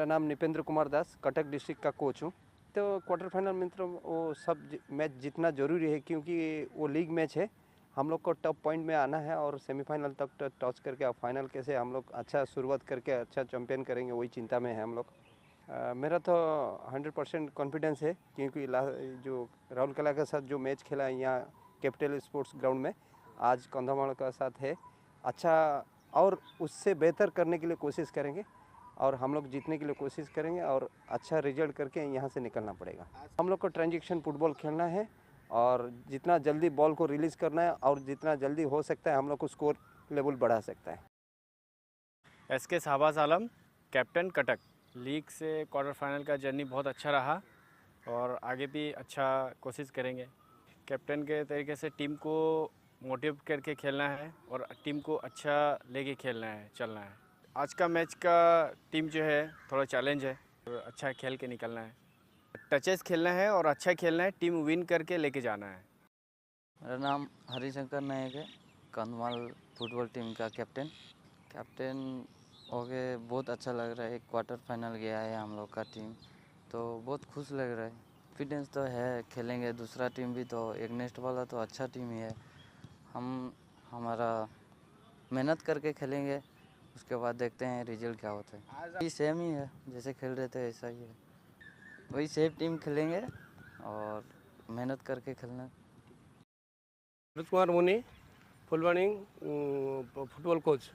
मेरा नाम निपेंद्र कुमार दास, कटक डिस्ट्रिक्ट का कोच हूँ। तो क्वार्टर फाइनल मित्रों वो सब मैच जीतना ज़रूरी है, क्योंकि वो लीग मैच है। हम लोग को टॉप पॉइंट में आना है और सेमीफाइनल तक टच करके अब फाइनल कैसे हम लोग अच्छा शुरुआत करके अच्छा चैंपियन करेंगे, वही चिंता में है हम लोग। मेरा तो 100% कॉन्फिडेंस है, क्योंकि जो राहुल कला के साथ जो मैच खेला है यहाँ कैपिटल स्पोर्ट्स ग्राउंड में, आज कंधमाल का साथ है अच्छा, और उससे बेहतर करने के लिए कोशिश करेंगे और हम लोग जीतने के लिए कोशिश करेंगे और अच्छा रिजल्ट करके यहाँ से निकलना पड़ेगा। हम लोग को ट्रांजिशन फुटबॉल खेलना है और जितना जल्दी बॉल को रिलीज़ करना है और जितना जल्दी हो सकता है हम लोग को स्कोर लेवल बढ़ा सकता है। एसके शाहबाज आलम, कैप्टन कटक। लीग से क्वार्टर फाइनल का जर्नी बहुत अच्छा रहा और आगे भी अच्छा कोशिश करेंगे। कैप्टन के तरीके से टीम को मोटिव करके खेलना है और टीम को अच्छा लेके खेलना है, चलना है। आज का मैच का टीम जो है थोड़ा चैलेंज है और अच्छा खेल के निकलना है। टचेस खेलना है और अच्छा खेलना है, टीम विन करके लेके जाना है। मेरा नाम हरिशंकर नायक है, कंधमाल फुटबॉल टीम का कैप्टन हो गए। बहुत अच्छा लग रहा है, एक क्वार्टर फाइनल गया है हम लोग का टीम, तो बहुत खुश लग रहा है। कॉन्फिडेंस तो है, खेलेंगे। दूसरा टीम भी तो एक नेक्स्ट वाला तो अच्छा टीम ही है। हमारा मेहनत करके खेलेंगे, उसके बाद देखते हैं रिजल्ट क्या होता है। ये सेम ही है, जैसे खेल रहे थे ऐसा ही है, वही सेम टीम खेलेंगे और मेहनत करके खेलना। कुमार मुनि, फुलवाणी फुटबॉल कोच।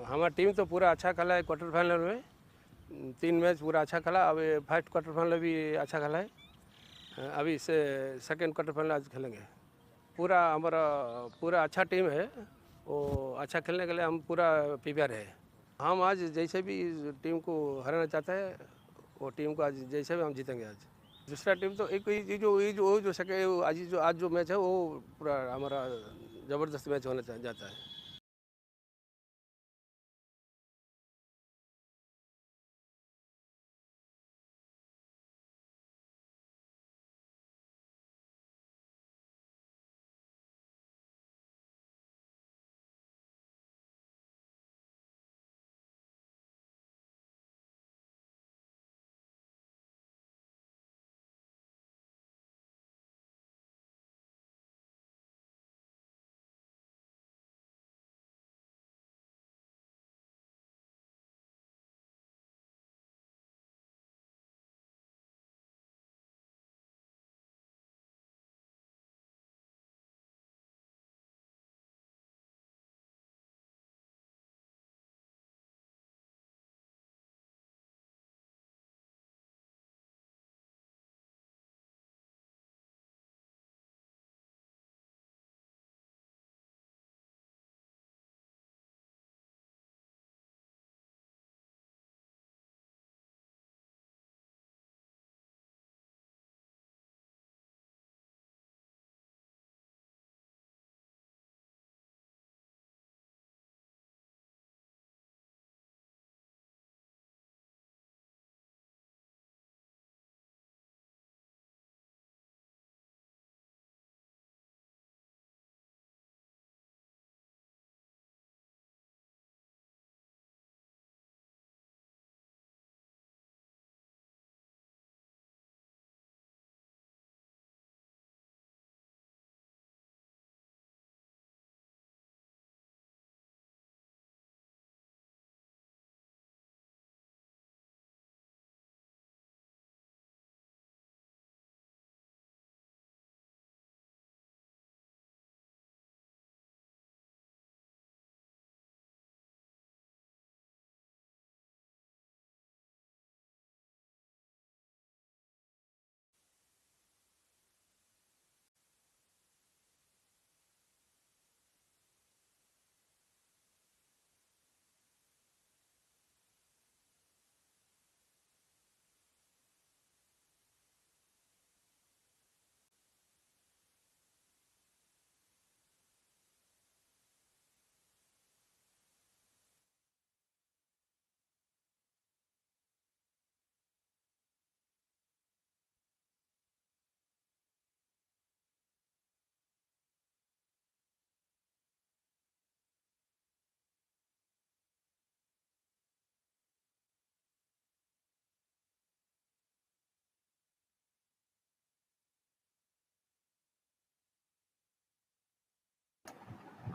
हमारा टीम तो पूरा अच्छा खेला है क्वार्टर फाइनल में। 3 मैच पूरा अच्छा खेला। अब फर्स्ट क्वार्टर फाइनल भी अच्छा खेला है। अभी से सेकेंड क्वार्टर फाइनल आज खेलेंगे। पूरा हमारा पूरा अच्छा टीम है, वो अच्छा खेलने के लिए हम पूरा प्रिपेयर है। हम आज जैसे भी टीम को हराना चाहते हैं, वो टीम को आज जैसे भी हम जीतेंगे। आज दूसरा टीम तो एक आज जो मैच है वो पूरा हमारा ज़बरदस्त मैच होना जाता है।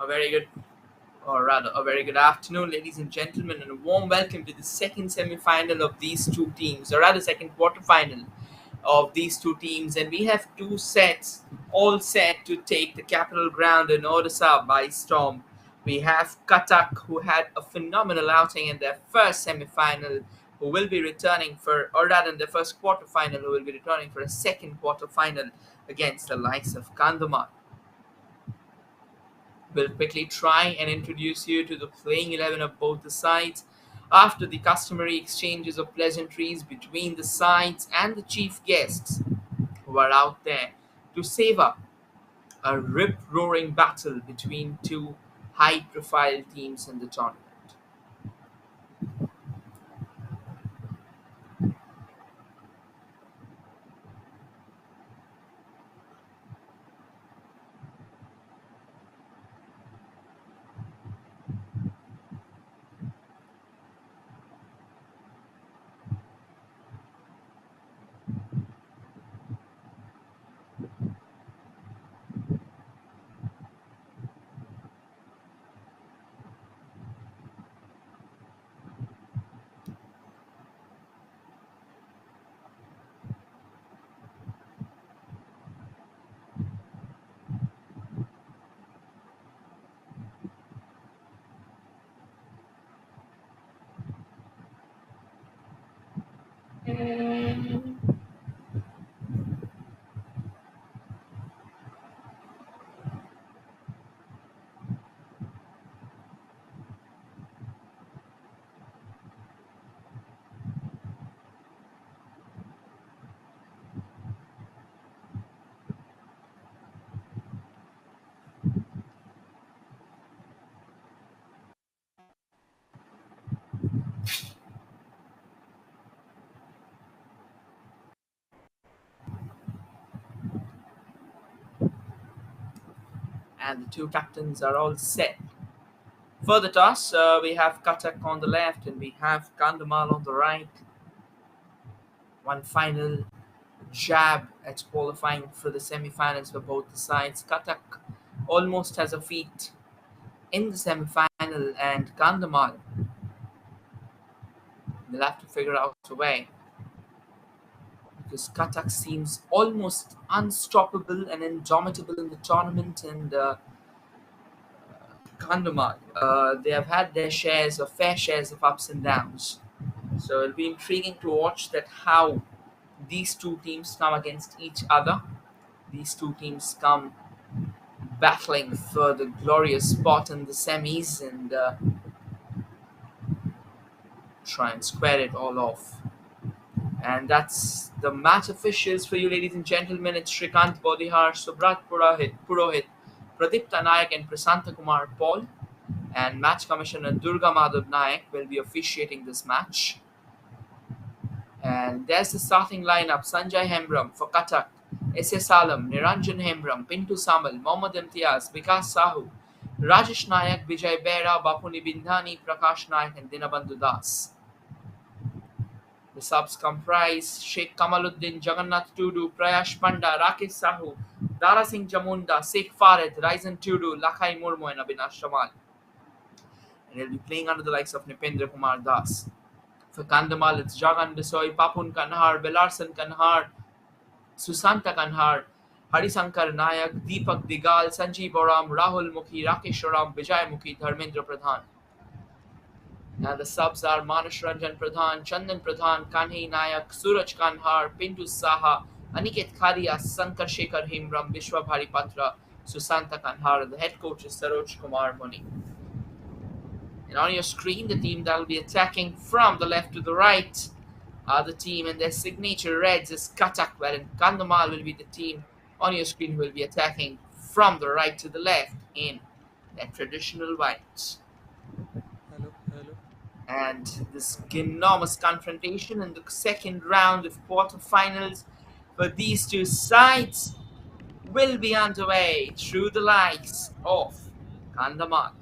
A very good, or rather, a very good afternoon, ladies and gentlemen, and a warm welcome to the second semi-final of these two teams, or rather, second quarter-final of these two teams. And we have two sets all set to take the capital ground in Odisha by storm. We have Cuttack, who had a phenomenal outing in their first semi-final, who will be returning for, or rather, in their first quarter-final, who will be returning for a second quarter-final against the likes of Kandhamal. We'll quickly try and introduce you to the playing 11 of both the sides after the customary exchanges of pleasantries between the sides and the chief guests who are out there to savor a rip-roaring battle between two high-profile teams in the tournament. And the two captains are all set. For the toss, we have Cuttack on the left and we have Kandhamal on the right. One final jab at qualifying for the semi-finals for both the sides. Cuttack almost has a feat in the semi-final, and Kandhamal will have to figure out a way because Cuttack seems almost unstoppable and indomitable in the tournament, and Kandhamal, they have had their fair shares of ups and downs. So it'll be intriguing to watch that how these two teams come against each other. These two teams come battling for the glorious spot in the semis and try and square it all off. And that's the match officials for you, ladies and gentlemen. It's Shrikant Bodihar, Subrat Purohit, Pradipta Nayak, and Prasanta Kumar Paul. And match commissioner Durga Madhav Nayak will be officiating this match. And there's the starting lineup: Sanjay Hembram for Cuttack, S.S. Alam, Niranjan Hembram, Pintu Samal, Mohammad Imtiaz, Vikas Sahu, Rajesh Nayak, Vijay Bera, Bapuni Bindhani, Prakash Nayak, and Dinabandhu Das. The subs comprise Sheikh Kamaluddin, Jagannath Tudu, Prayash Panda, Rakesh Sahu, Dara Singh Jamunda, Sheikh Farid, Raizan Tudu, Lakhai Murmu, and Abinash Ramal. And he'll be playing under the likes of Nipendra Kumar Das. For Kandhamal, it's Jagan Bisoi, Papun Kanhar, Belarsan Kanhar, Susanta Kanhar, Harisankar Nayak, Deepak Digal, Sanjeev Oram, Rahul Mukhi, Rakesh Oram, Vijay Mukhi, Dharmendra Pradhan. Now the subs are Manush Ranjan Pradhan, Chandan Pradhan, Kanhi Nayak, Suraj Kanhar, Pintu Saha, Aniket Khadia, Sankar Shekhar Himram, Vishwabhari Patra, Susanta Kanhar. The head coach is Saroj Kumar Muni. And on your screen, the team that will be attacking from the left to the right are the team, and their signature reds is Cuttack, wherein Kandhamal will be the team on your screen who will be attacking from the right to the left in their traditional whites. And this enormous confrontation in the second round of quarterfinals for these two sides will be underway through the likes of Kandhamal.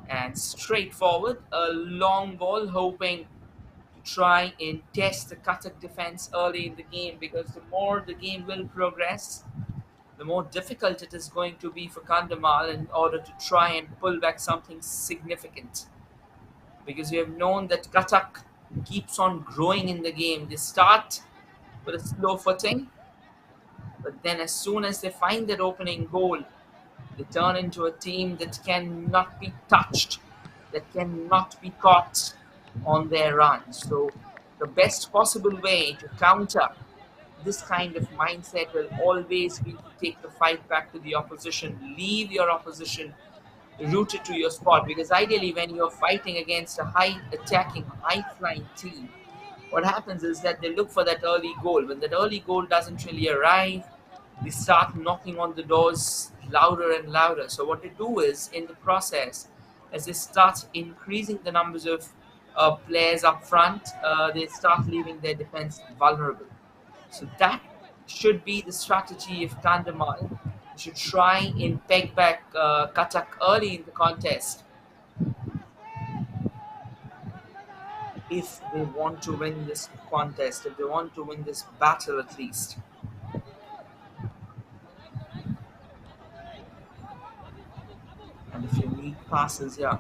And straightforward, a long ball hoping to try and test the Cuttack defense early in the game, because the more the game will progress, the more difficult it is going to be for Kandhamal in order to try and pull back something significant. Because we have known that Cuttack keeps on growing in the game. They start with a slow footing, but then as soon as they find that opening goal, they turn into a team that cannot be touched, that cannot be caught on their run. So the best possible way to counter this kind of mindset will always be to take the fight back to the opposition, leave your opposition rooted to your spot. Because ideally, when you're fighting against a high attacking, high flying team, what happens is that they look for that early goal. When that early goal doesn't really arrive, they start knocking on the doors louder and louder. So what they do is, in the process, as they start increasing the numbers of players up front, they start leaving their defense vulnerable. So that should be the strategy of Kandhamal. They should try and peg back Cuttack early in the contest if they want to win this contest, if they want to win this battle at least. And if you need passes, yeah,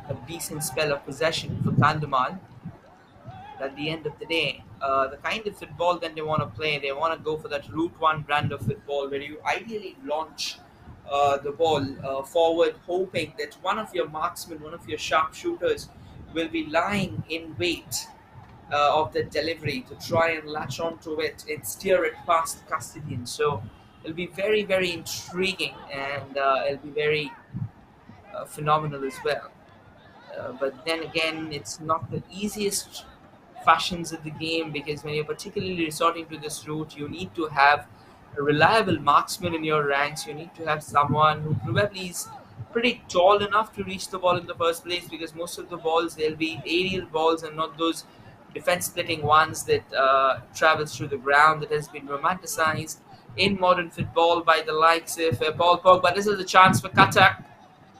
a decent spell of possession for Kandhamal. At the end of the day, the kind of football that they want to play, they want to go for that Route 1 brand of football where you ideally launch the ball forward, hoping that one of your marksmen, one of your sharpshooters will be lying in wait of the delivery to try and latch onto it and steer it past the custodian. So it'll be very, very intriguing, and it'll be very phenomenal as well. But then again, it's not the easiest fashions of the game, because when you're particularly resorting to this route, you need to have a reliable marksman in your ranks. You need to have someone who probably is pretty tall enough to reach the ball in the first place, because most of the balls, they'll be aerial balls and not those defense splitting ones that travels through the ground, that has been romanticized in modern football by the likes of Paul Pogba. This is a chance for Cuttack.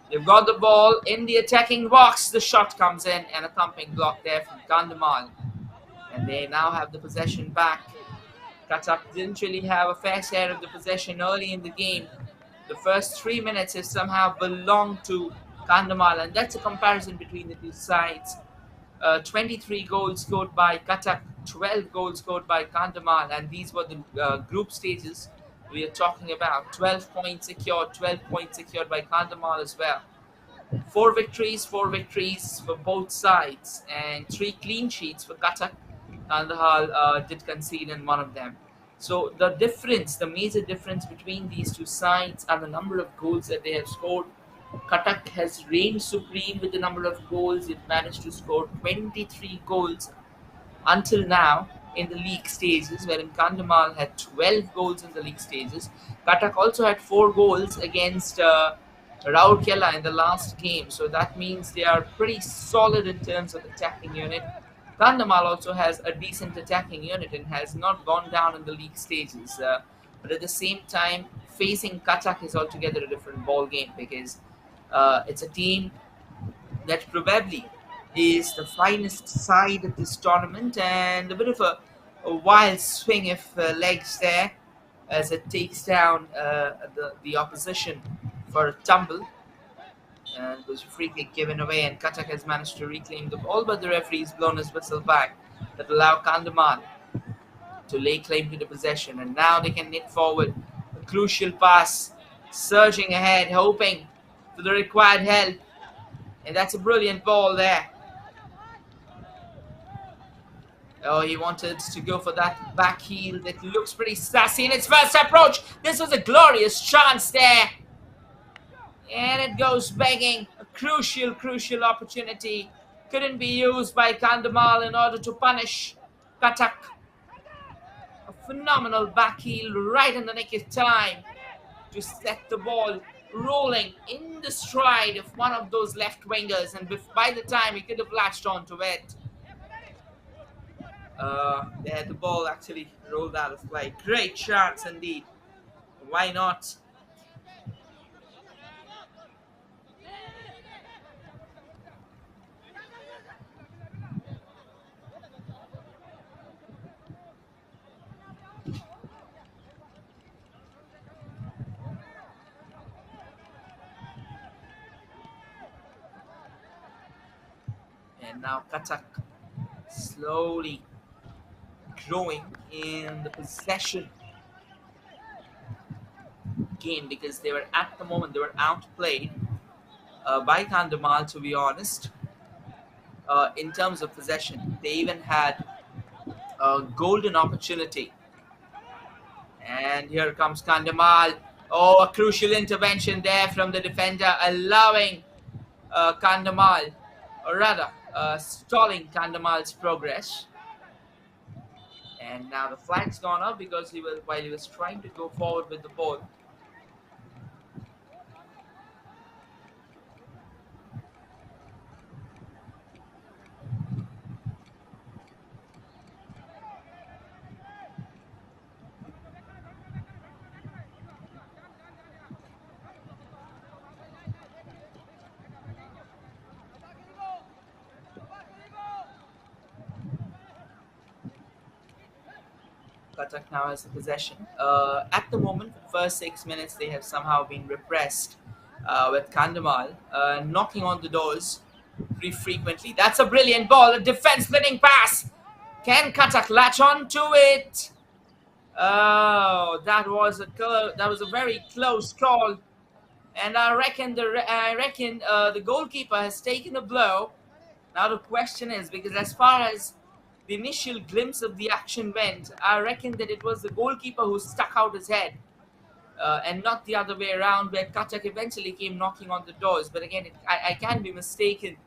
They've got the ball in the attacking box. The shot comes in, and a thumping block there from Kandhamal. And they now have the possession back. Cuttack didn't really have a fair share of the possession early in the game. The first 3 minutes have somehow belonged to Kandhamal, and that's a comparison between the two sides. 23 goals scored by Cuttack, 12 goals scored by Kandhamal, and these were the group stages we are talking about. 12 points secured by Kandhamal as well. 4 victories for both sides, and 3 clean sheets for Cuttack. Kandahar did concede in one of them. So the difference, the major difference between these two sides are the number of goals that they have scored. Cuttack has reigned supreme with the number of goals. It managed to score 23 goals until now in the league stages, wherein Kandhamal had 12 goals in the league stages. Cuttack also had 4 goals against Rourkela in the last game, so that means they are pretty solid in terms of attacking unit. Kandhamal also has a decent attacking unit and has not gone down in the league stages. But at the same time, facing Cuttack is altogether a different ball game, because it's a team that probably is the finest side of this tournament, and a bit of a wild swing of legs there as it takes down the opposition for a tumble. And it was a free kick given away, and Cuttack has managed to reclaim the ball, but the referee's blown his whistle back that allowed Kandhamal to lay claim to the possession. And now they can knit forward. A crucial pass, surging ahead, hoping for the required help. And that's a brilliant ball there. Oh, he wanted to go for that back heel that looks pretty sassy in its first approach. This was a glorious chance there. And it goes begging. A crucial opportunity. Couldn't be used by Kandhamal in order to punish Cuttack. A phenomenal back heel right in the nick of time to set the ball rolling in the stride of one of those left wingers. And by the time he could have latched onto it, the ball actually rolled out of play. Great chance indeed. Why not? And now Cuttack slowly growing in the possession game, because they were at the moment they were outplayed by Kandhamal, to be honest. In terms of possession, they even had a golden opportunity. And here comes Kandhamal. Oh, a crucial intervention there from the defender, allowing Kandhamal, or rather stalling Kandhamal's progress. And now the flag's gone up because while he was trying to go forward with the ball. Cuttack now has the possession. At the moment, for the first 6 minutes, they have somehow been repressed with Kandhamal knocking on the doors pretty frequently. That's a brilliant ball, a defense-splitting pass. Can Cuttack latch on to it? Oh, that was a very close call, and I reckon the goalkeeper has taken a blow. Now the question is, because as far as the initial glimpse of the action went, I reckon that it was the goalkeeper who stuck out his head, and not the other way around, where Cuttack eventually came knocking on the doors. But again, I can be mistaken.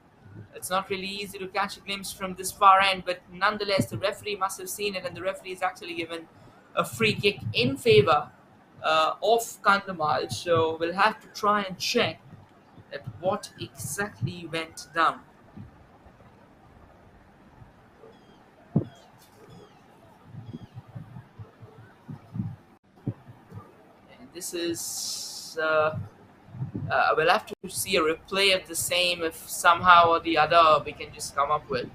It's not really easy to catch a glimpse from this far end, but nonetheless, the referee must have seen it, and the referee is actually given a free kick in favor of Kandhamal. So we'll have to try and check at what exactly went down. And this is we'll have to see a replay of the same if somehow or the other we can just come up with.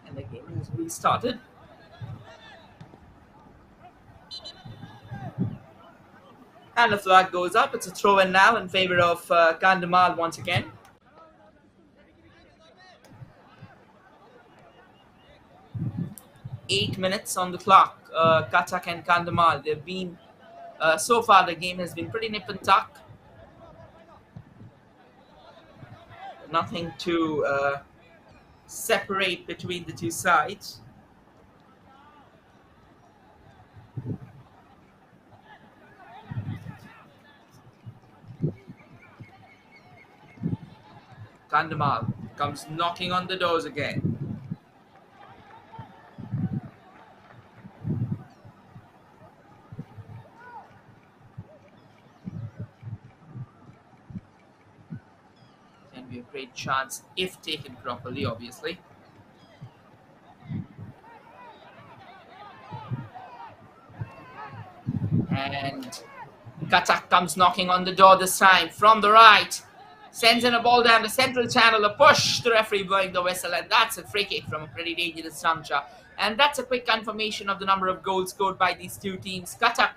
And the game has restarted. And the flag goes up. It's a throw-in now in favor of Kandhamal once again. Eight minutes on the clock. Cuttack and Kandhamal. They've been so far the game has been pretty nip and tuck. Nothing to separate between the two sides. Kandhamal comes knocking on the doors again. Can be a great chance if taken properly, obviously. And Cuttack comes knocking on the door this time from the right. Sends in a ball down the central channel, a push, the referee blowing the whistle, and that's a free kick from a pretty dangerous juncture. And that's a quick confirmation of the number of goals scored by these two teams. Cuttack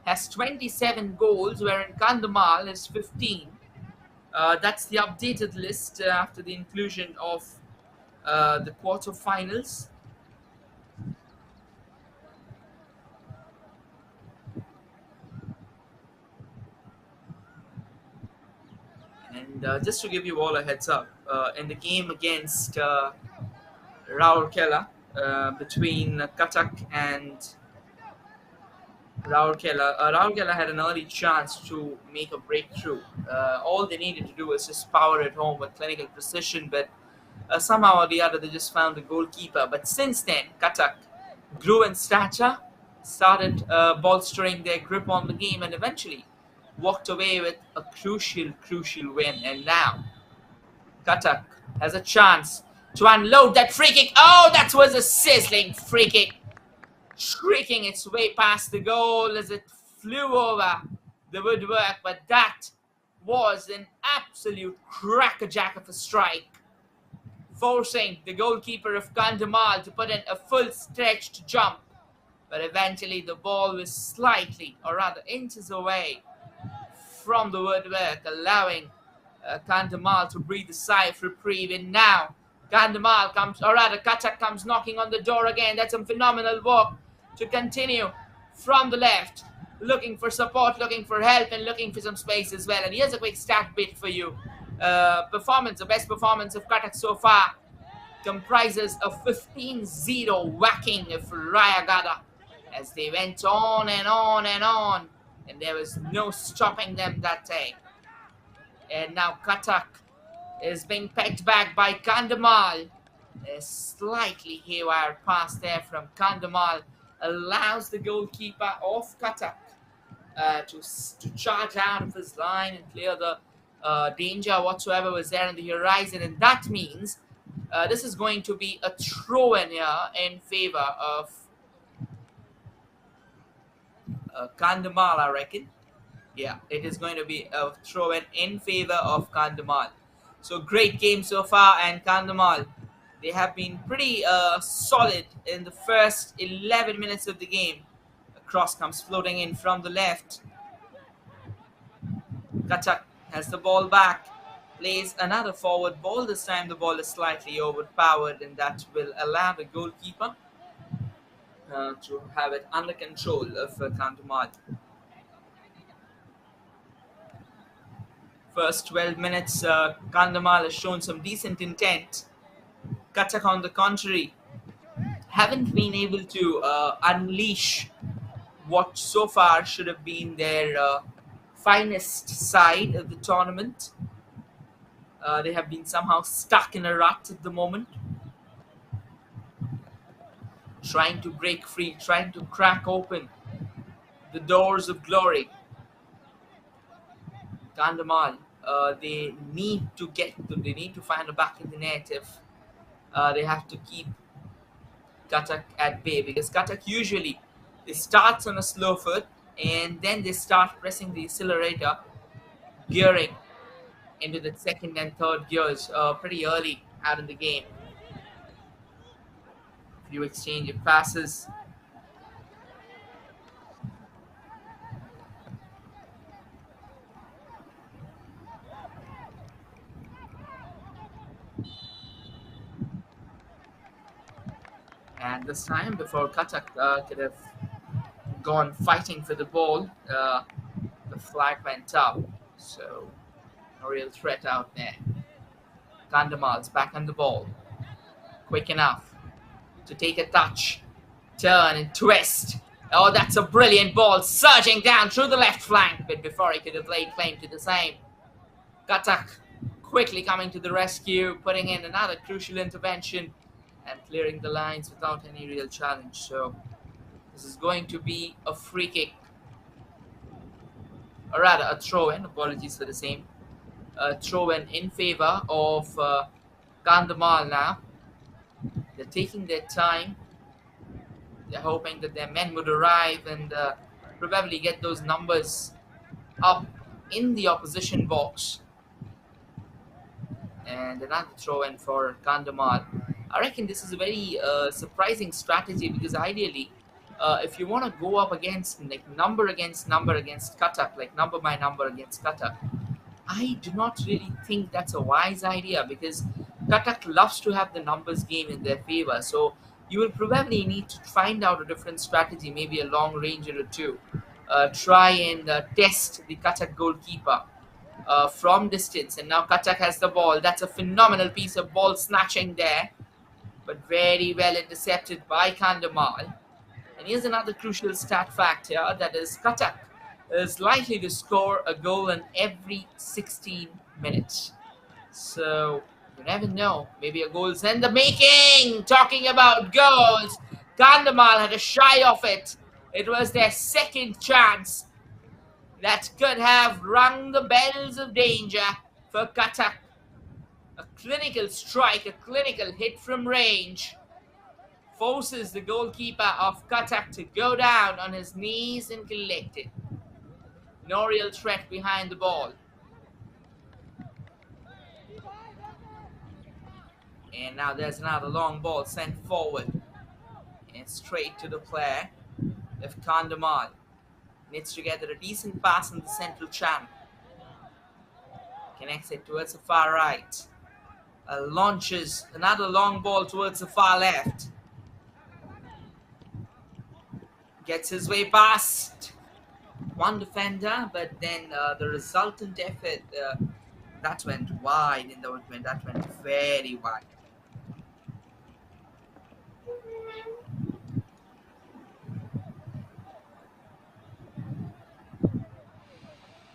has 27 goals, wherein Kandhamal has 15. That's the updated list after the inclusion of the quarterfinals. And just to give you all a heads up, in the game against Rourkela, between Cuttack and Rourkela had an early chance to make a breakthrough. All they needed to do was just power it home with clinical precision, but somehow or the other they just found the goalkeeper. But since then, Cuttack grew in stature, started bolstering their grip on the game, and eventually walked away with a crucial win. And now Cuttack has a chance to unload that free kick. Oh, that was a sizzling free kick, shrieking its way past the goal as it flew over the woodwork. But that was an absolute crackerjack of a strike forcing the goalkeeper of Kandhamal to put in a full stretched jump. But eventually the ball was slightly, or rather inches away from the woodwork, allowing Kandhamal to breathe a sigh of reprieve. And now Kandhamal comes, or rather Cuttack comes knocking on the door again. That's some phenomenal work to continue from the left, looking for support, looking for help, and looking for some space as well. And here's a quick stat bit for you. The best performance of Cuttack so far comprises a 15-0 whacking of Rayagada as they went on and on and on, and there was no stopping them that day. And now Cuttack is being pegged back by Kandhamal. A slightly haywire pass there from Kandhamal allows the goalkeeper of Cuttack to charge out of his line and clear the danger whatsoever was there on the horizon. And that means this is going to be a throw-in here in favor of Kandhamal, I reckon. Yeah, it is going to be a throw-in in favor of Kandhamal. So great game so far, and Kandhamal, they have been pretty solid in the first 11 minutes of the game. A cross comes floating in from the left. Cuttack has the ball back, plays another forward ball. This time the ball is slightly overpowered, and that will allow the goalkeeper to have it under control of Kandhamal. First 12 minutes, Kandhamal has shown some decent intent. Cuttack, on the contrary, haven't been able to unleash what so far should have been their finest side of the tournament. They have been somehow stuck in a rut at the moment, trying to break free, trying to crack open the doors of glory. Kandhamal, they need to find a back in the net if they have to keep Cuttack at bay, because Cuttack usually they starts on a slow foot and then they start pressing the accelerator, gearing into the second and third gears pretty early out in the game. If you exchange of passes, and this time, before Cuttack could have gone fighting for the ball, the flag went up. So, a real threat out there. Kandhamal's back on the ball. Quick enough to take a touch, turn and twist. Oh, that's a brilliant ball, surging down through the left flank. But before he could have laid claim to the same, Cuttack quickly coming to the rescue, putting in another crucial intervention and clearing the lines without any real challenge. So this is going to be a free kick, or rather a throw-in. Apologies for the same. A throw-in in favor of Kandhamal now. They're taking their time. They're hoping that their men would arrive and probably get those numbers up in the opposition box. And another throw-in for Kandhamal. I reckon this is a very surprising strategy, because ideally, if you want to go up against number against number against Cuttack, like number by number against Cuttack, I do not really think that's a wise idea, because Cuttack loves to have the numbers game in their favor. So you will probably need to find out a different strategy, maybe a long ranger or two. Try and test the Cuttack goalkeeper from distance. And now Cuttack has the ball. That's a phenomenal piece of ball snatching there, but very well intercepted by Kandhamal. And here's another crucial stat fact here, that is Cuttack is likely to score a goal in every 16 minutes. So you never know, maybe a goal's in the making. Talking about goals, Kandhamal had a shy of it. It was their second chance that could have rung the bells of danger for Cuttack. A clinical strike, a clinical hit from range, forces the goalkeeper of Cuttack to go down on his knees and collect it. No real threat behind the ball. And now there's another long ball sent forward. And straight to the player of Kandhamal. Needs to get a decent pass in the central channel. Connects it towards the far right. Launches another long ball towards the far left. Gets his way past one defender, but then the resultant effort, that went wide. That went very wide.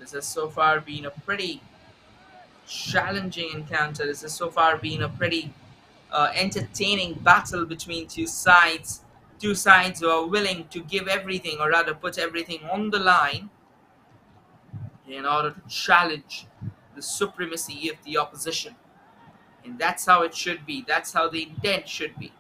This has so far been a pretty challenging encounter. This has so far been a pretty entertaining battle between two sides. Two sides who are willing to give everything, or rather put everything on the line in order to challenge the supremacy of the opposition. And that's how it should be. That's how the intent should be.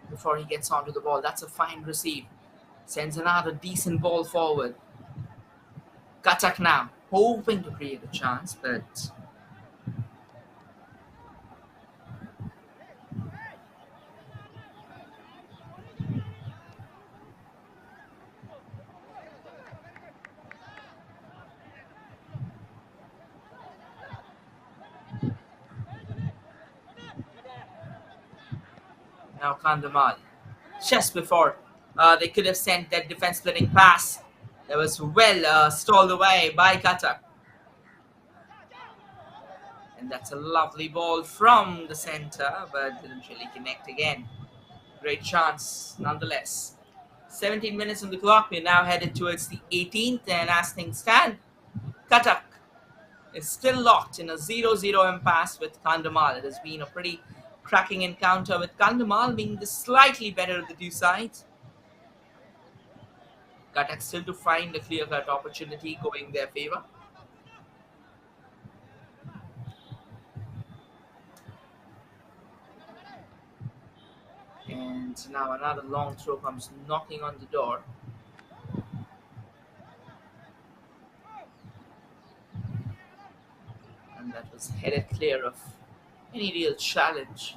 Before he gets onto the ball, that's a fine receive. Sends another decent ball forward. Cuttack now, hoping to create a chance, but now Kandhamal. Just before they could have sent that defense splitting pass that was well stalled away by Cuttack. And that's a lovely ball from the center, but didn't really connect again. Great chance nonetheless. 17 minutes on the clock. We're now headed towards the 18th, and as things stand, Cuttack is still locked in a 0-0 impasse with Kandhamal. It has been a pretty cracking encounter, with Kandhamal being the slightly better of the two sides. Cuttack still to find a clear-cut opportunity going their favor. And now another long throw comes knocking on the door. And that was headed clear of any real challenge.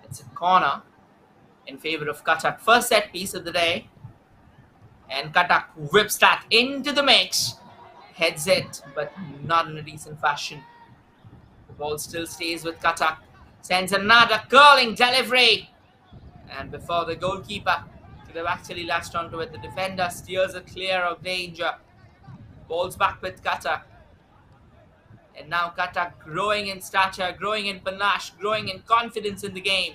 It's a corner in favor of Cuttack. First set piece of the day. And Cuttack whips that into the mix. Heads it, but not in a decent fashion. The ball still stays with Cuttack. Sends another curling delivery. And before the goalkeeper could have actually latched onto it, the defender steers it clear of danger. Ball's back with Cuttack. And now Cuttack growing in stature, growing in panache, growing in confidence in the game.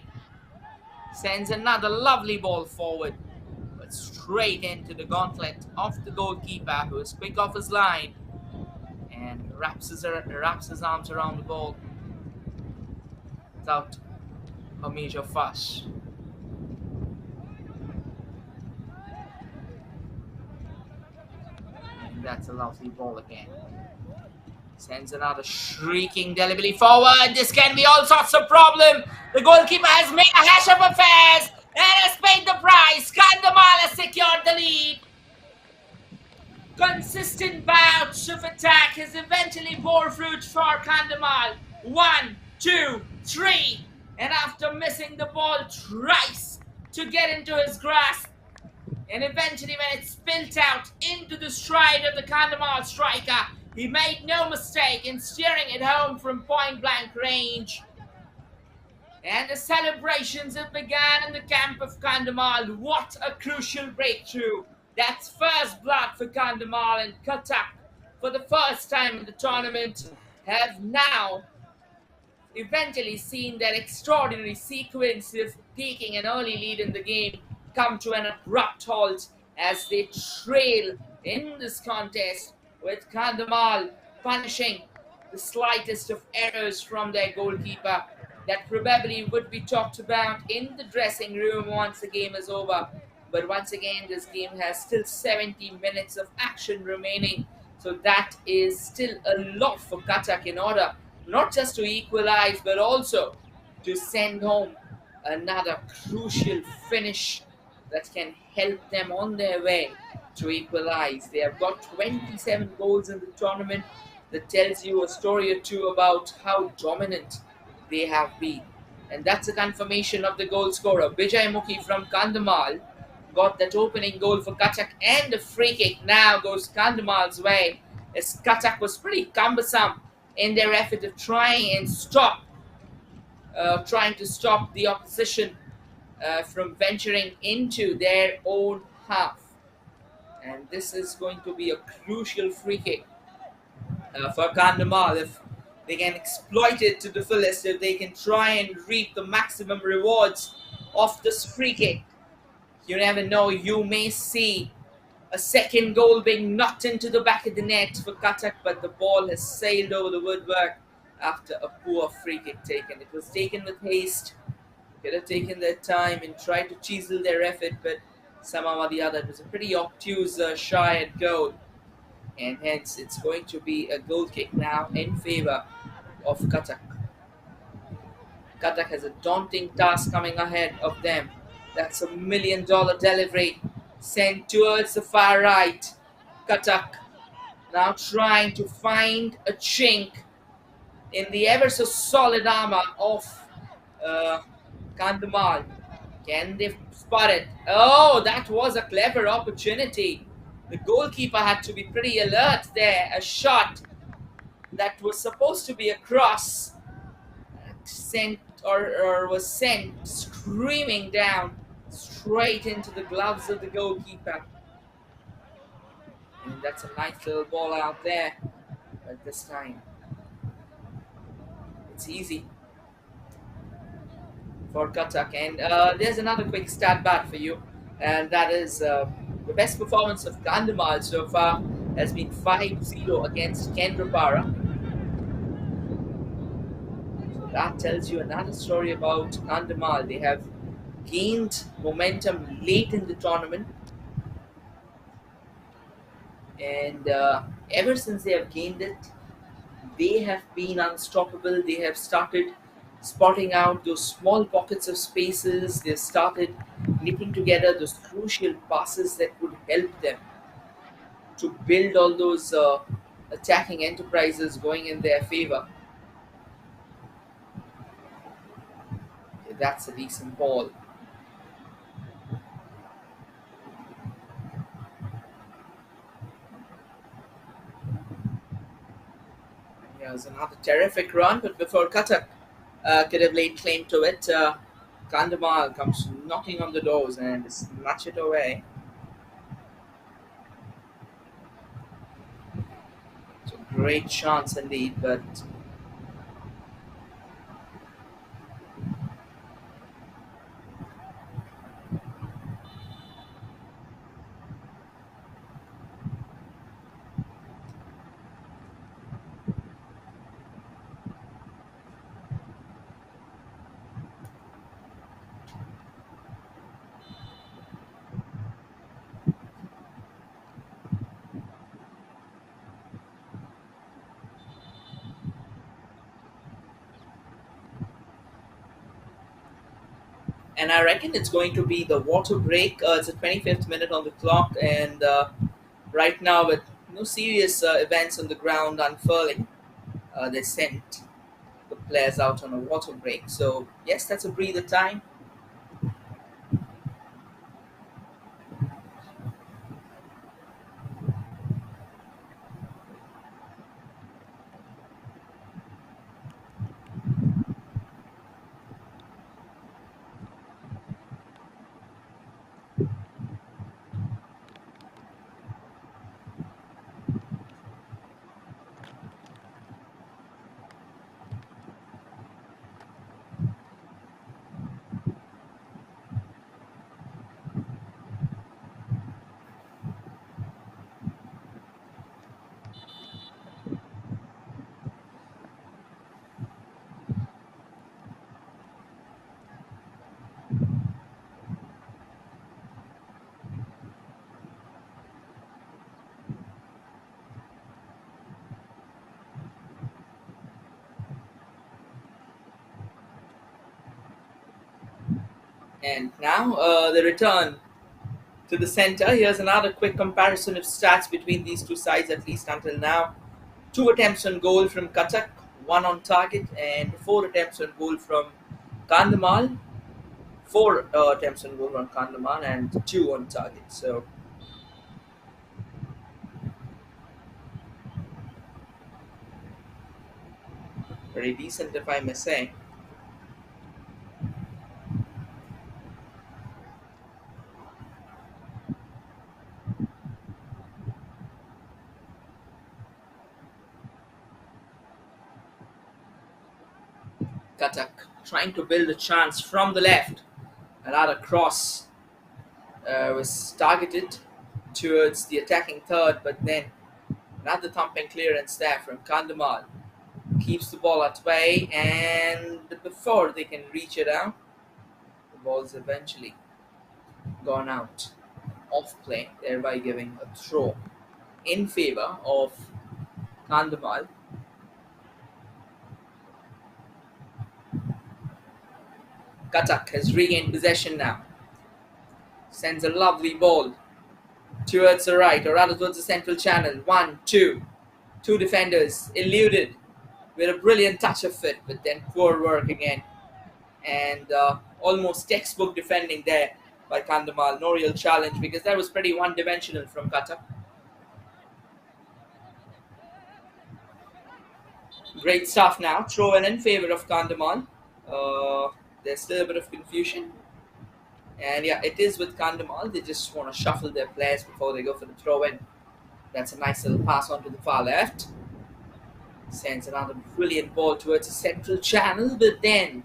Sends another lovely ball forward, but straight into the gauntlet of the goalkeeper, who is quick off his line and wraps his arms around the ball without a major fuss. And that's a lovely ball again. Sends another shrieking delivery forward. This can be all sorts of problem. The goalkeeper has made a hash of affairs and has paid the price. Kandhamal has secured the lead. Consistent bouts of attack has eventually bore fruit for Kandhamal. 1, 2, 3. And after missing the ball thrice to get into his grasp, and eventually when it spilt out into the stride of the Kandhamal striker, he made no mistake in steering it home from point-blank range. And the celebrations have begun in the camp of Kandhamal. What a crucial breakthrough. That's first blood for Kandhamal, and Cuttack, for the first time in the tournament, have now eventually seen that extraordinary sequence of taking an early lead in the game come to an abrupt halt as they trail in this contest, with Kandhamal punishing the slightest of errors from their goalkeeper that probably would be talked about in the dressing room once the game is over. But once again, this game has still 70 minutes of action remaining. So that is still a lot for Cuttack in order not just to equalize, but also to send home another crucial finish that can help them on their way to equalize. They have got 27 goals in the tournament. That tells you a story or two about how dominant they have been. And that's a confirmation of the goal scorer. Vijay Mukhi from Kandhamal got that opening goal for Cuttack, and the free kick now goes Kandhamal's way, as Cuttack was pretty cumbersome in their effort of trying to stop the opposition from venturing into their own half. And this is going to be a crucial free kick for Kandhamal. If they can exploit it to the fullest, if they can try and reap the maximum rewards of this free kick, you never know, you may see a second goal being knocked into the back of the net for Cuttack, but the ball has sailed over the woodwork after a poor free kick taken. It was taken with haste. Could have taken their time and tried to chisel their effort, but somehow or the other it was a pretty obtuse shy at goal, and hence it's going to be a goal kick now in favor of Cuttack. Cuttack has a daunting task coming ahead of them. That's $1 million delivery sent towards the far right. Cuttack now trying to find a chink in the ever so solid armor of Kandhamal. Can they spot it? Oh, that was a clever opportunity. The goalkeeper had to be pretty alert there. A shot that was supposed to be a cross sent or was sent screaming down straight into the gloves of the goalkeeper. And that's a nice little ball out there. But this time, it's easy for Cuttack. And there's another quick stat bat for you, and that is the best performance of Kandhamal so far has been 5-0 against Kendrapara. So that tells you another story about Kandhamal. They have gained momentum late in the tournament, and ever since they have gained it, they have been unstoppable. They have started spotting out those small pockets of spaces. They've started knitting together those crucial passes that would help them to build all those attacking enterprises going in their favor. That's a decent ball. Here's another terrific run, but before Cuttack could have laid claim to it, Kandhamal comes knocking on the doors and snatch it away. It's a great chance indeed, but and I reckon it's going to be the water break. It's the 25th minute on the clock, and right now, with no serious events on the ground unfurling, they sent the players out on a water break. So, yes, that's a breather time. And now the return to the center. Here's another quick comparison of stats between these two sides, at least until now. 2 attempts on goal from Cuttack, 1 on target, and 4 attempts on goal from Kandhamal. 4 attempts on goal from Kandhamal and 2 on target. So very decent, if I may say. Cuttack trying to build a chance from the left. Another cross was targeted towards the attacking third, but then another thumping clearance there from Kandhamal. Keeps the ball at bay, and before they can reach it out, the ball's eventually gone out off play, thereby giving a throw in favor of Kandhamal. Cuttack has regained possession now. Sends a lovely ball towards the right, or rather towards the central channel. 1, 2. 2 defenders eluded with a brilliant touch of it, but then poor work again. And almost textbook defending there by Kandhamal. No real challenge, because that was pretty one-dimensional from Cuttack. Great stuff now. Throw in favor of Kandhamal. There's still a bit of confusion. And yeah, it is with Kandhamal. They just want to shuffle their players before they go for the throw in. That's a nice little pass onto the far left. Sends another brilliant ball towards the central channel, but then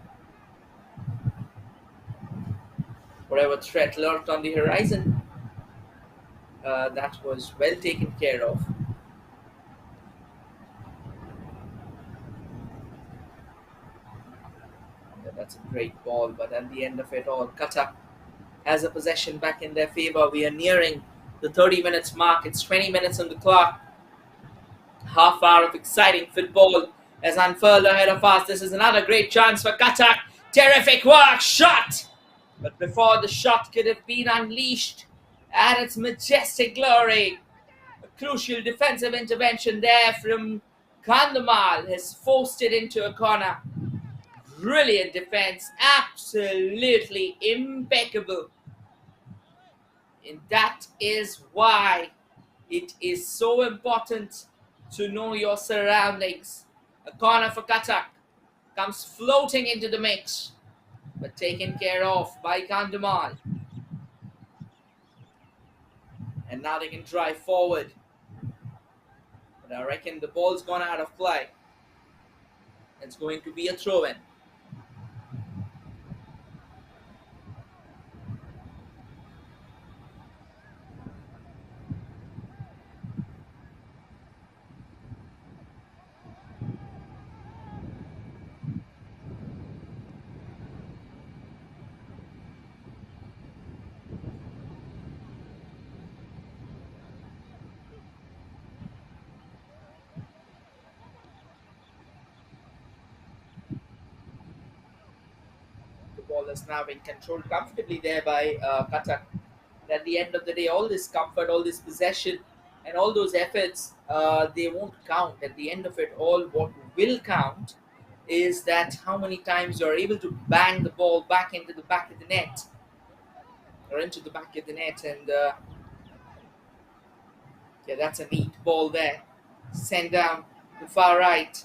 whatever threat lurked on the horizon, that was well taken care of. Yeah, that's a great ball, but at the end of it all, Cuttack has a possession back in their favor. We are nearing the 30 minutes mark. It's 20 minutes on the clock. Half hour of exciting football has unfurled ahead of us. This is another great chance for Cuttack. Terrific work, shot! But before the shot could have been unleashed at its majestic glory, a crucial defensive intervention there from Kandhamal has forced it into a corner. Brilliant defense, absolutely impeccable. And that is why it is so important to know your surroundings. A corner for Cuttack comes floating into the mix, but taken care of by Kandhamal. And now they can drive forward. But I reckon the ball's gone out of play. It's going to be a throw-in. Ball has now been controlled comfortably there by Cuttack. At the end of the day, all this comfort, all this possession, and all those efforts, they won't count. At the end of it all, what will count is that how many times you're able to bang the ball back into the back of the net, or into the back of the net. And yeah, that's a neat ball there. Send down the far right.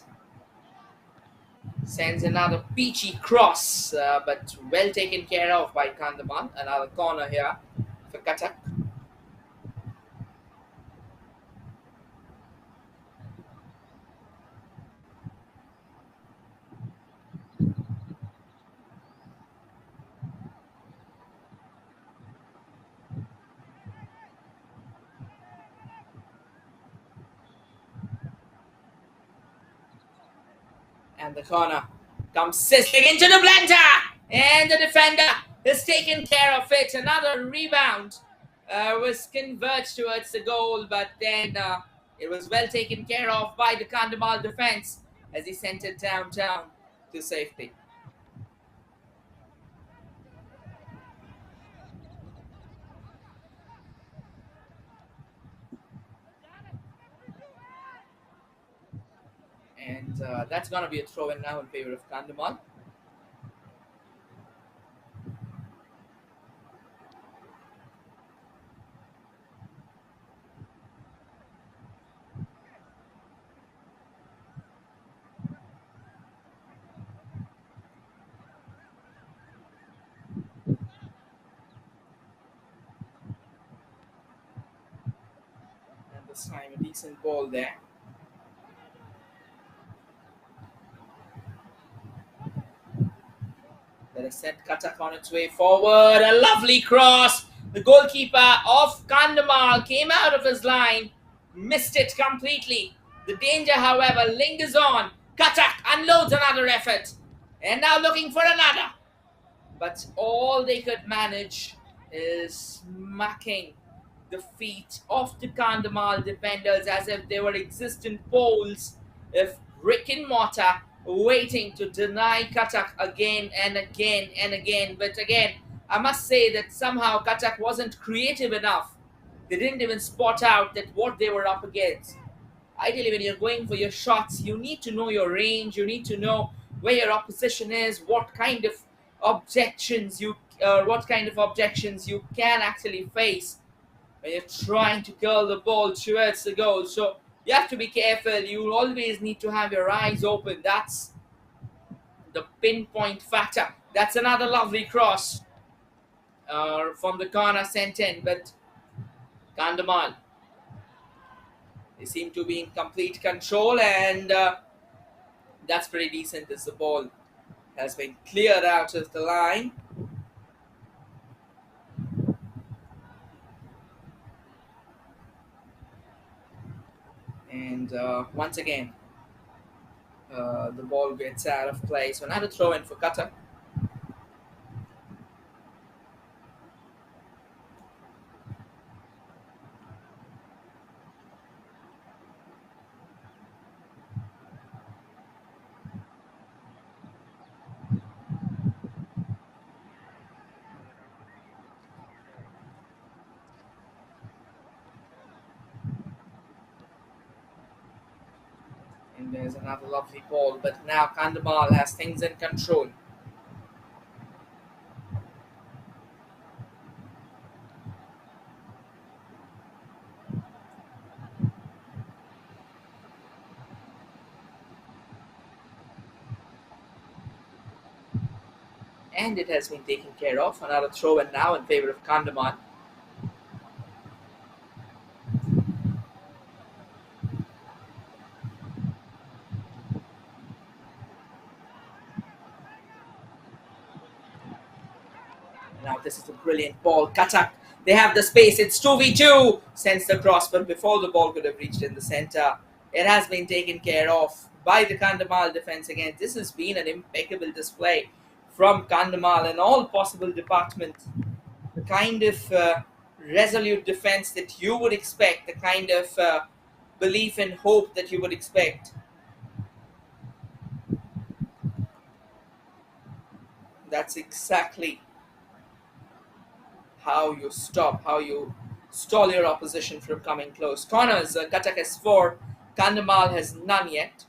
Sends another peachy cross, but well taken care of by Kandhamal. Another corner here for Cuttack. And the corner comes sizzling into the blender, and the defender has taken care of it. Another rebound was converged towards the goal, but then it was well taken care of by the Kandhamal defense as he sent it downtown to safety. that's going to be a throw in now in favor of Kandhamal. And this time a decent ball there. That has sent Cuttack on its way forward. A lovely cross. The goalkeeper of Kandhamal came out of his line, missed it completely. The danger, however, lingers on. Cuttack unloads another effort, and now looking for another. But all they could manage is smacking the feet of the Kandhamal defenders as if they were existent poles of brick and mortar, waiting to deny Cuttack again and again and again. But again, I must say that somehow Cuttack wasn't creative enough. They didn't even spot out that what they were up against. Ideally, when you're going for your shots, you need to know your range. You need to know where your opposition is, what kind of objections you can actually face when you're trying to curl the ball towards the goal. So you have to be careful. You always need to have your eyes open. That's the pinpoint factor. That's another lovely cross from the corner sent in, but Kandhamal, they seem to be in complete control, and that's pretty decent as the ball has been cleared out of the line. And once again, the ball gets out of play. So another throw in for Cuttack. And there's another lovely ball, but now Kandhamal has things in control. And it has been taken care of. Another throw in now in favor of Kandhamal. Now this is a brilliant ball. Cuttack, they have the space. It's 2v2. Sends the cross, but before the ball could have reached in the center, it has been taken care of by the Kandhamal defense again. This has been an impeccable display from Kandhamal in all possible departments. The kind of resolute defense that you would expect, the kind of belief and hope that you would expect. That's exactly how you stall your opposition from coming close. Corners, Cuttack has 4, Kandhamal has none yet.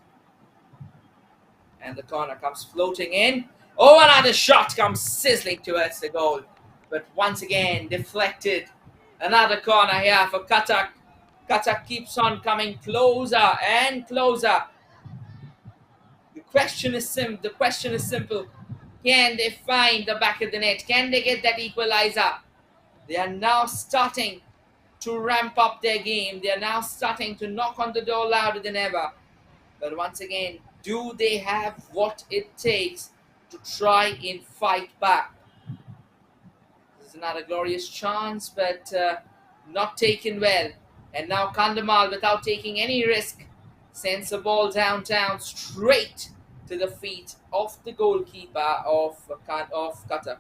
And the corner comes floating in. Oh, another shot comes sizzling towards the goal. But once again, deflected. Another corner here for Cuttack. Cuttack keeps on coming closer and closer. The question is simple. Can they find the back of the net? Can they get that equalizer? They are now starting to ramp up their game. They are now starting to knock on the door louder than ever. But once again, do they have what it takes to try and fight back? This is another glorious chance, but not taken well. And now Kandhamal, without taking any risk, sends the ball downtown straight to the feet of the goalkeeper of Cuttack.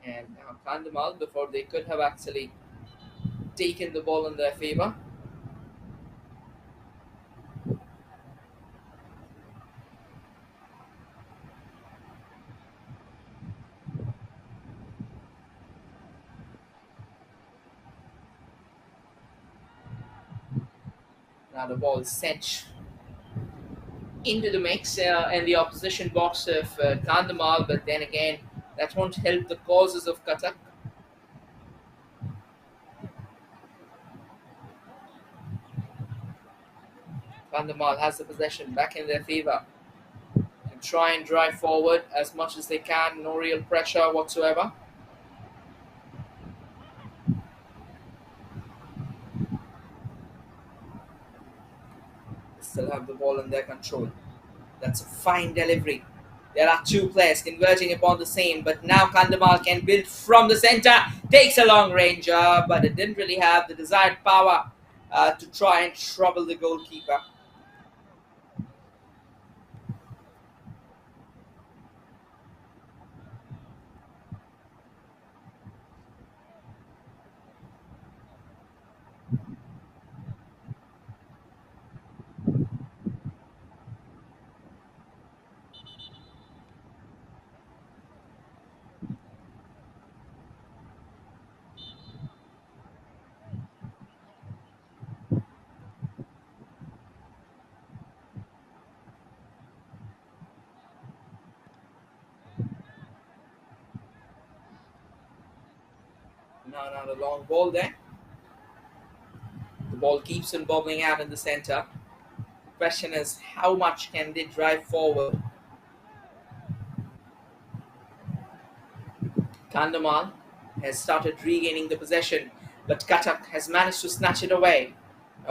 And now Kandhamal, before they could have actually taken the ball in their favour, Now the ball is sent into the mix in the opposition box of Kandhamal, but then again, that won't help the causes of Cuttack. Kandhamal has the possession back in their favour. And try and drive forward as much as they can, no real pressure whatsoever. Still have the ball in their control. That's a fine delivery. There are two players converging upon the same, but now Kandhamal can build from the centre. Takes a long range, but it didn't really have the desired power to try and trouble the goalkeeper. Now the long ball there. The ball keeps on bobbling out in the centre. Question is, how much can they drive forward? Kandhamal has started regaining the possession, but Cuttack has managed to snatch it away.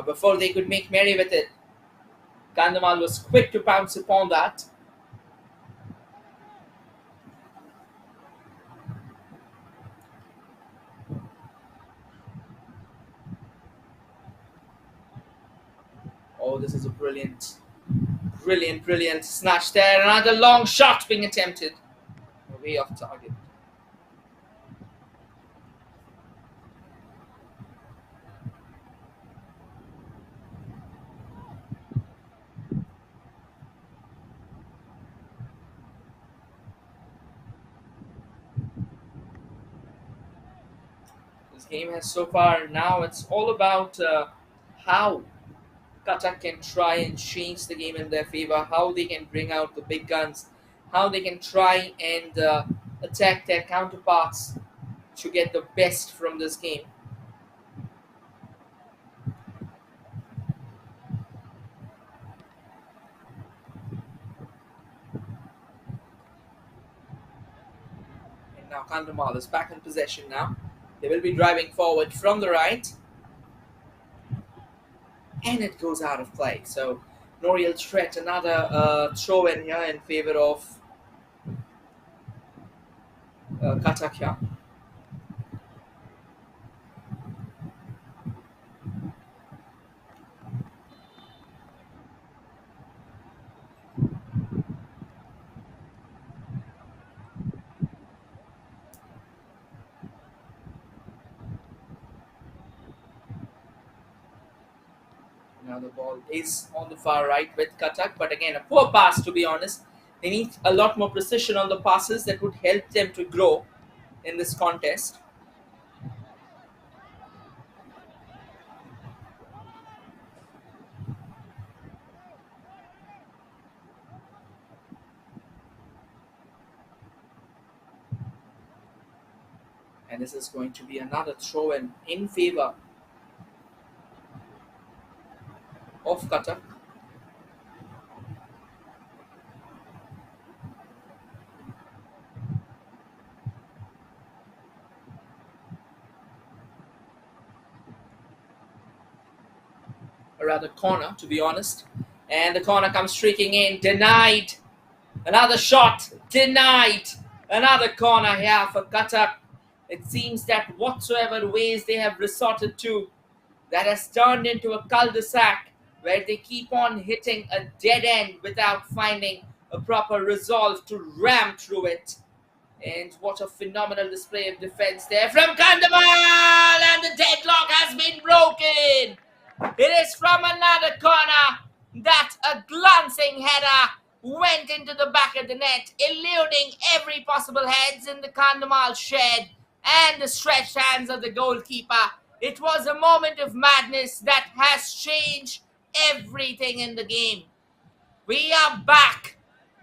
Before they could make merry with it, Kandhamal was quick to pounce upon that. Oh, this is a brilliant snatch there. Another long shot being attempted. Way off target. This game has so far, now it's all about how Cuttack can try and change the game in their favor, how they can bring out the big guns, how they can try and attack their counterparts to get the best from this game. And now Kandhamal is back in possession now. They will be driving forward from the right. And it goes out of play. So no real threat. Another throw in here in favor of Cuttack here. Now the ball is on the far right with Cuttack, but again a poor pass, to be honest. They need a lot more precision on the passes that would help them to grow in this contest. And this is going to be another throw in favor of Cuttack. A rather corner, to be honest. And the corner comes streaking in, denied. Another shot, denied. Another corner here for Cuttack. It seems that whatsoever ways they have resorted to, that has turned into a cul-de-sac where they keep on hitting a dead end without finding a proper resolve to ram through it. And what a phenomenal display of defense there from Kandhamal, and the deadlock has been broken. It is from another corner that a glancing header went into the back of the net, eluding every possible heads in the Kandhamal shed and the stretched hands of the goalkeeper. It was a moment of madness that has changed everything in the game. We are back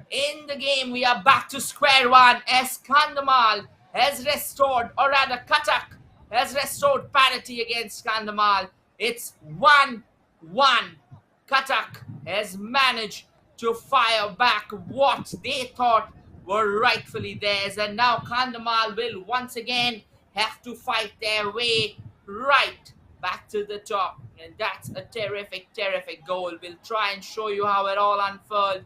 in the game. We are back to square one as Kandhamal has restored, or rather Cuttack has restored parity against Kandhamal. It's 1-1. Cuttack has managed to fire back what they thought were rightfully theirs, and now Kandhamal will once again have to fight their way right back to the top. And that's a terrific, terrific goal. We'll try and show you how it all unfurled.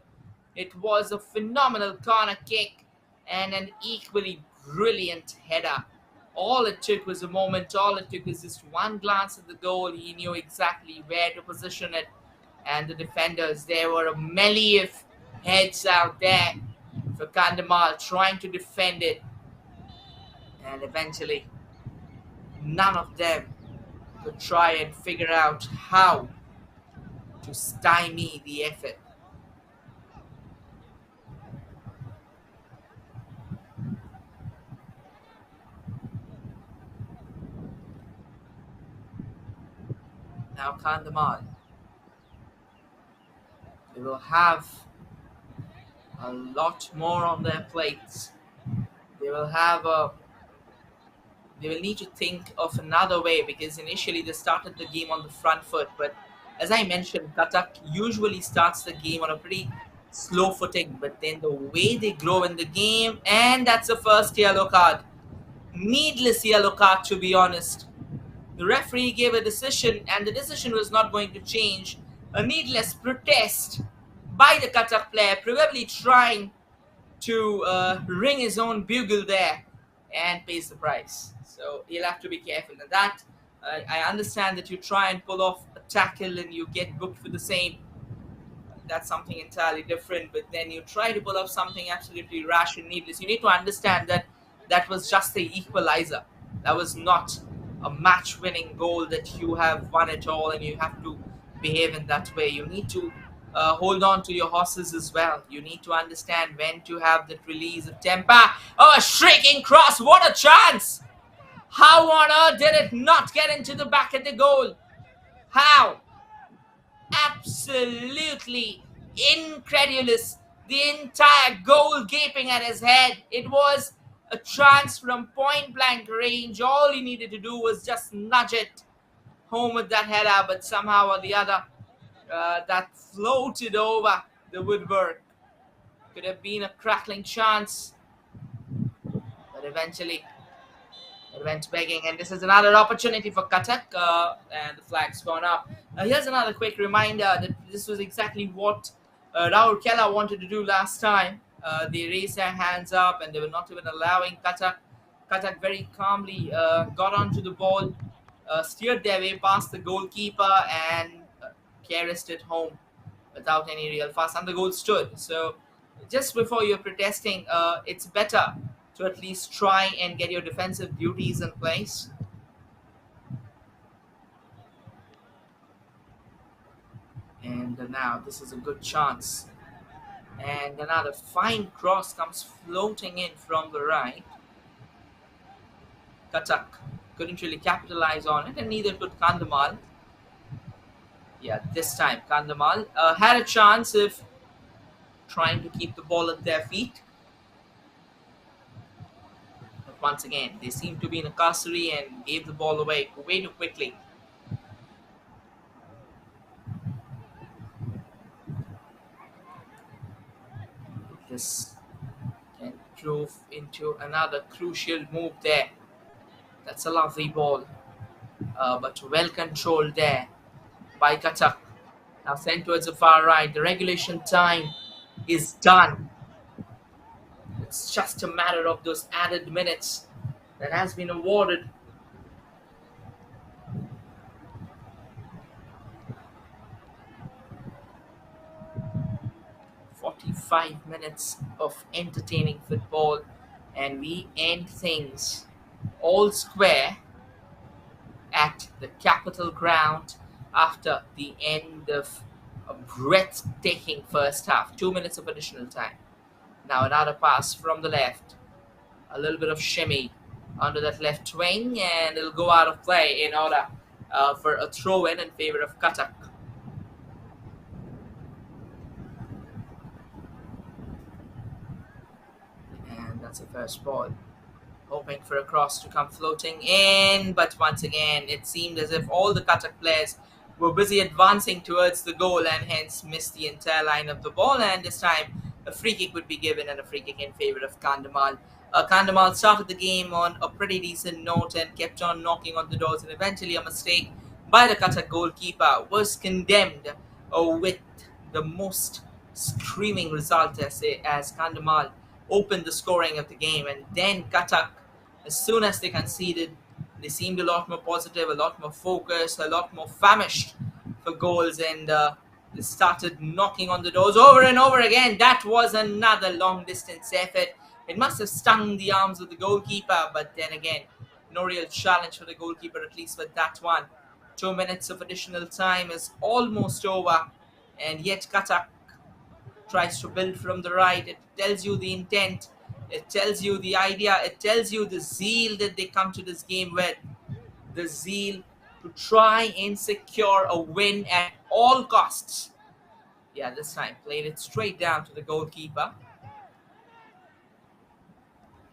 It was a phenomenal corner kick and an equally brilliant header. All it took was a moment. All it took was just one glance at the goal. He knew exactly where to position it. And the defenders, there were a melee of heads out there for Kandhamal trying to defend it. And eventually, none of them could try and figure out how to stymie the effort. Now Kandhamal, they will have a lot more on their plates. They will need to think of another way, because initially they started the game on the front foot, but as I mentioned, Cuttack usually starts the game on a pretty slow footing, but then the way they grow in the game, and that's the first yellow card. Needless yellow card, to be honest. The referee gave a decision, and the decision was not going to change. A needless protest by the Cuttack player, probably trying to ring his own bugle there, and pays the price. So you'll have to be careful. And that, I understand that you try and pull off a tackle and you get booked for the same. That's something entirely different. But then you try to pull off something absolutely rash and needless. You need to understand that that was just the equalizer. That was not a match-winning goal that you have won it all, and you have to behave in that way. You need to hold on to your horses as well. You need to understand when to have that release of temper. Oh, a shrieking cross! What a chance! How on earth did it not get into the back of the goal? How? Absolutely incredulous. The entire goal gaping at his head. It was a chance from point blank range. All he needed to do was just nudge it home with that header, but somehow or the other, that floated over the woodwork. Could have been a crackling chance, but eventually it went begging. And this is another opportunity for Cuttack, and the flag's gone up. Here's another quick reminder that this was exactly what Rahul Kella wanted to do last time. They raised their hands up and they were not even allowing Cuttack. Cuttack very calmly got onto the ball, steered their way past the goalkeeper, and carried it home without any real fuss, and the goal stood. So just before you're protesting, it's better to at least try and get your defensive duties in place. And now this is a good chance. And another fine cross comes floating in from the right. Cuttack couldn't really capitalize on it, and neither could Kandhamal. Yeah, this time Kandhamal had a chance of trying to keep the ball at their feet. But once again, they seem to be in a custody and gave the ball away way too quickly. This can prove into another crucial move there. That's a lovely ball, but well controlled there by Cuttack. Now sent towards the far right. The regulation time is done. It's just a matter of those added minutes that has been awarded. "45 minutes of entertaining football, and we end things all square at the Capital Ground after the end of a breathtaking first half. 2 minutes of additional time. Now another pass from the left. A little bit of shimmy under that left wing, and it'll go out of play in order for a throw-in favor of Cuttack. towards the first ball, hoping for a cross to come floating in, but once again it seemed as if all the Cuttack players were busy advancing towards the goal and hence missed the entire line of the ball, and this time a free kick would be given, and a free kick in favour of Kandhamal. Kandhamal started the game on a pretty decent note and kept on knocking on the doors, and eventually a mistake by the Cuttack goalkeeper was condemned with the most screaming result as Kandhamal opened the scoring of the game. And then Cuttack, as soon as they conceded, they seemed a lot more positive, a lot more focused, a lot more famished for goals, and they started knocking on the doors over and over again. That was another long distance effort. It must have stung the arms of the goalkeeper, but then again, no real challenge for the goalkeeper, at least with that one. 2 minutes of additional time is almost over, and yet Cuttack tries to build from the right. It tells you the intent, it tells you the idea, it tells you the zeal that they come to this game with. The zeal to try and secure a win at all costs. Yeah, this time played it straight down to the goalkeeper.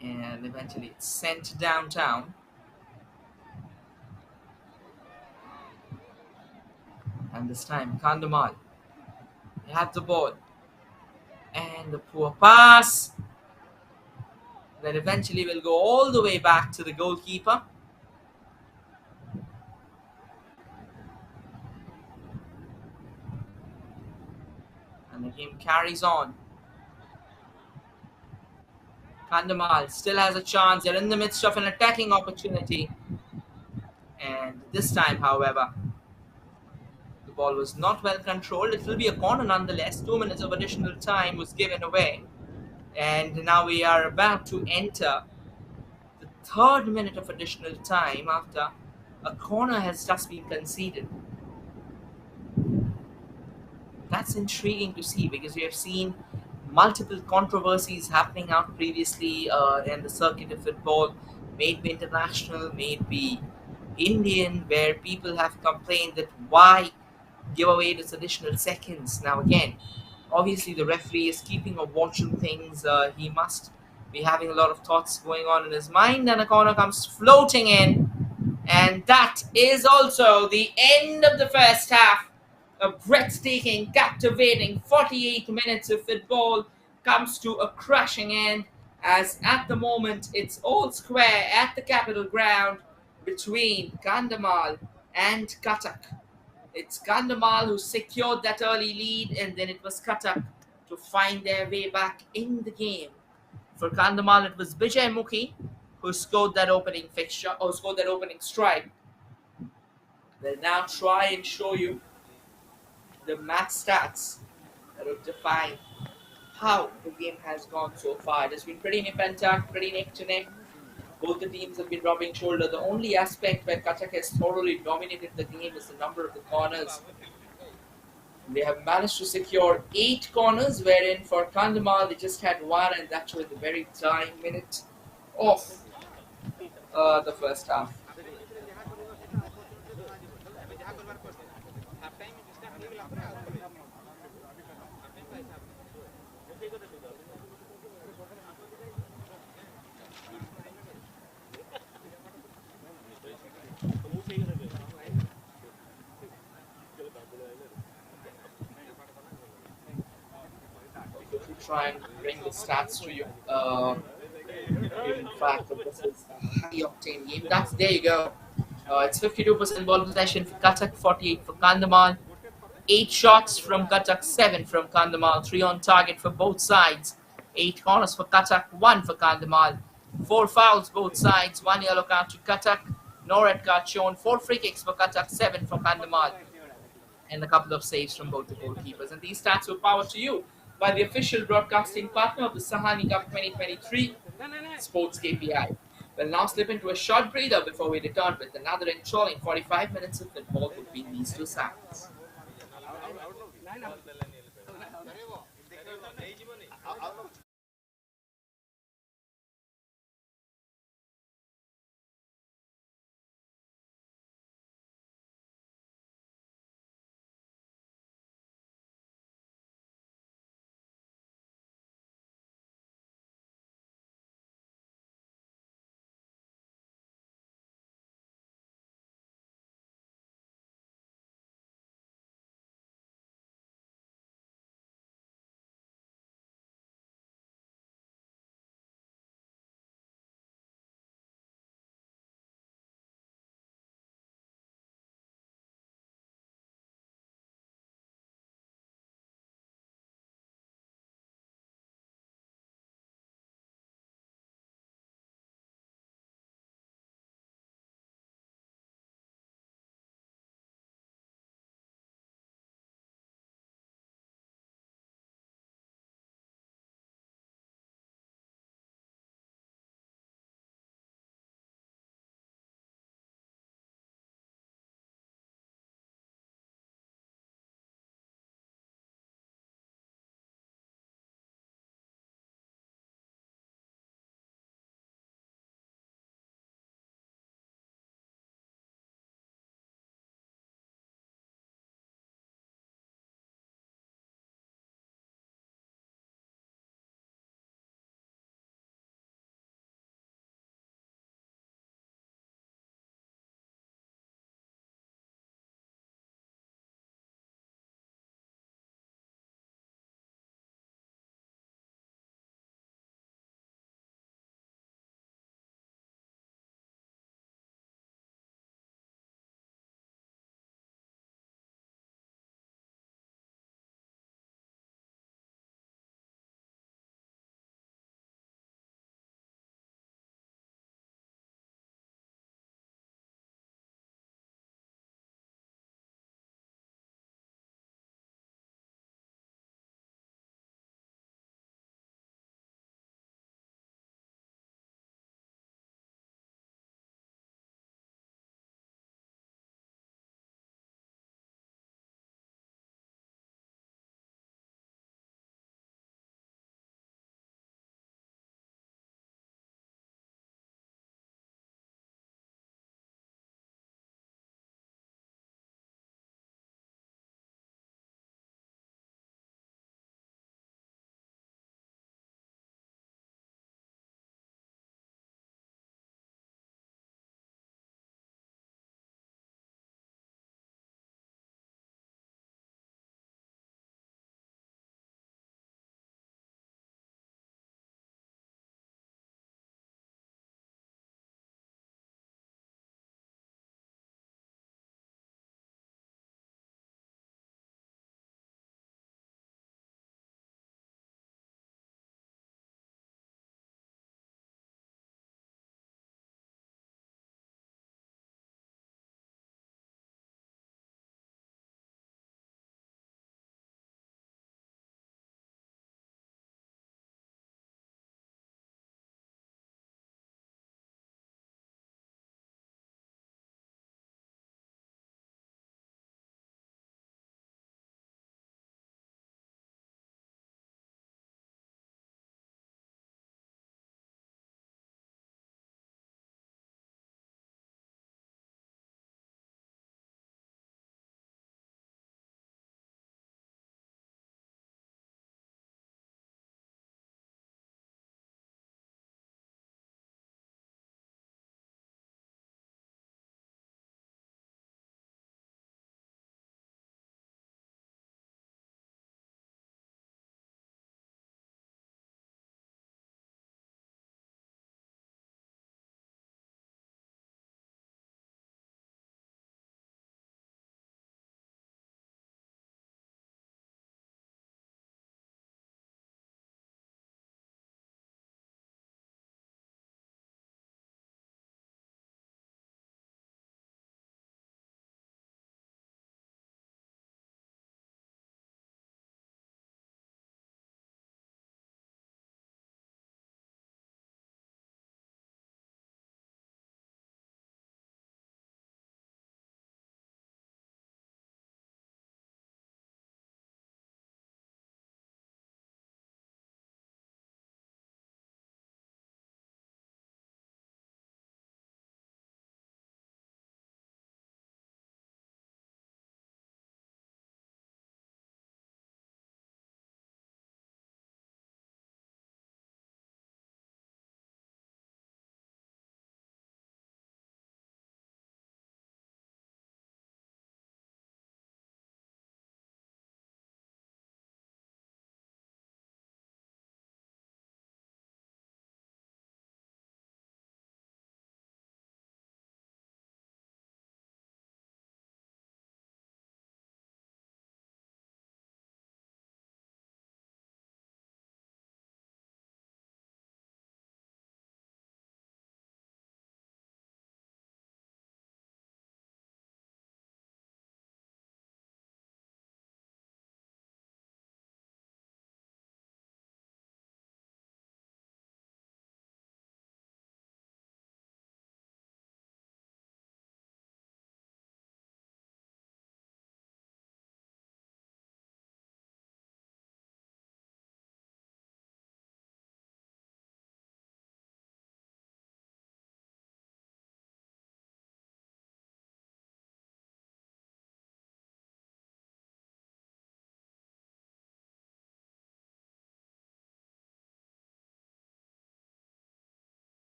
And eventually it's sent downtown. And this time Kandhamal, they have the ball. And the poor pass that eventually will go all the way back to the goalkeeper. And the game carries on. Kandhamal still has a chance. They're in the midst of an attacking opportunity. And this time, however, the ball was not well controlled. It will be a corner nonetheless. 2 minutes of additional time was given away. And now we are about to enter the third minute of additional time after a corner has just been conceded. That's intriguing to see, because we have seen multiple controversies happening out previously in the circuit of football, may it be international, may it be Indian, where people have complained that why give away this additional seconds. Now again, obviously the referee is keeping a watch on things. He must be having a lot of thoughts going on in his mind, and a corner comes floating in, and that is also the end of the first half. A breathtaking, captivating 48 minutes of football comes to a crashing end, as at the moment it's all square at the Capitol Ground between Kandhamal and Cuttack. It's Kandhamal who secured that early lead, and then it was Cuttack to find their way back in the game. For Kandhamal, it was Bijay Mukhi who scored that opening fixture, or scored that opening strike. We'll now try and show you the match stats that will define how the game has gone so far. It has been pretty nip and tuck, pretty neck to neck. Both the teams have been rubbing shoulder. The only aspect where Cuttack has thoroughly dominated the game is the number of the corners. They have managed to secure 8 corners, wherein for Kandhamal they just had 1, and that was the very dying minute of the first half. Try and bring the stats to you. In fact, this is a high octane game. There you go. It's 52% ball possession for Cuttack, 48 for Kandhamal. 8 shots from Cuttack, 7 from Kandhamal. 3 on target for both sides. 8 corners for Cuttack, 1 for Kandhamal. 4 fouls both sides, 1 yellow card to Cuttack, no red card shown. 4 free kicks for Cuttack, 7 for Kandhamal, and a couple of saves from both the goalkeepers. And these stats were powered to you by the official broadcasting partner of the Sahani Cup 2023, Sports KPI. We'll now slip into a short breather before we return with another enthralling 45 minutes of football between these two sides.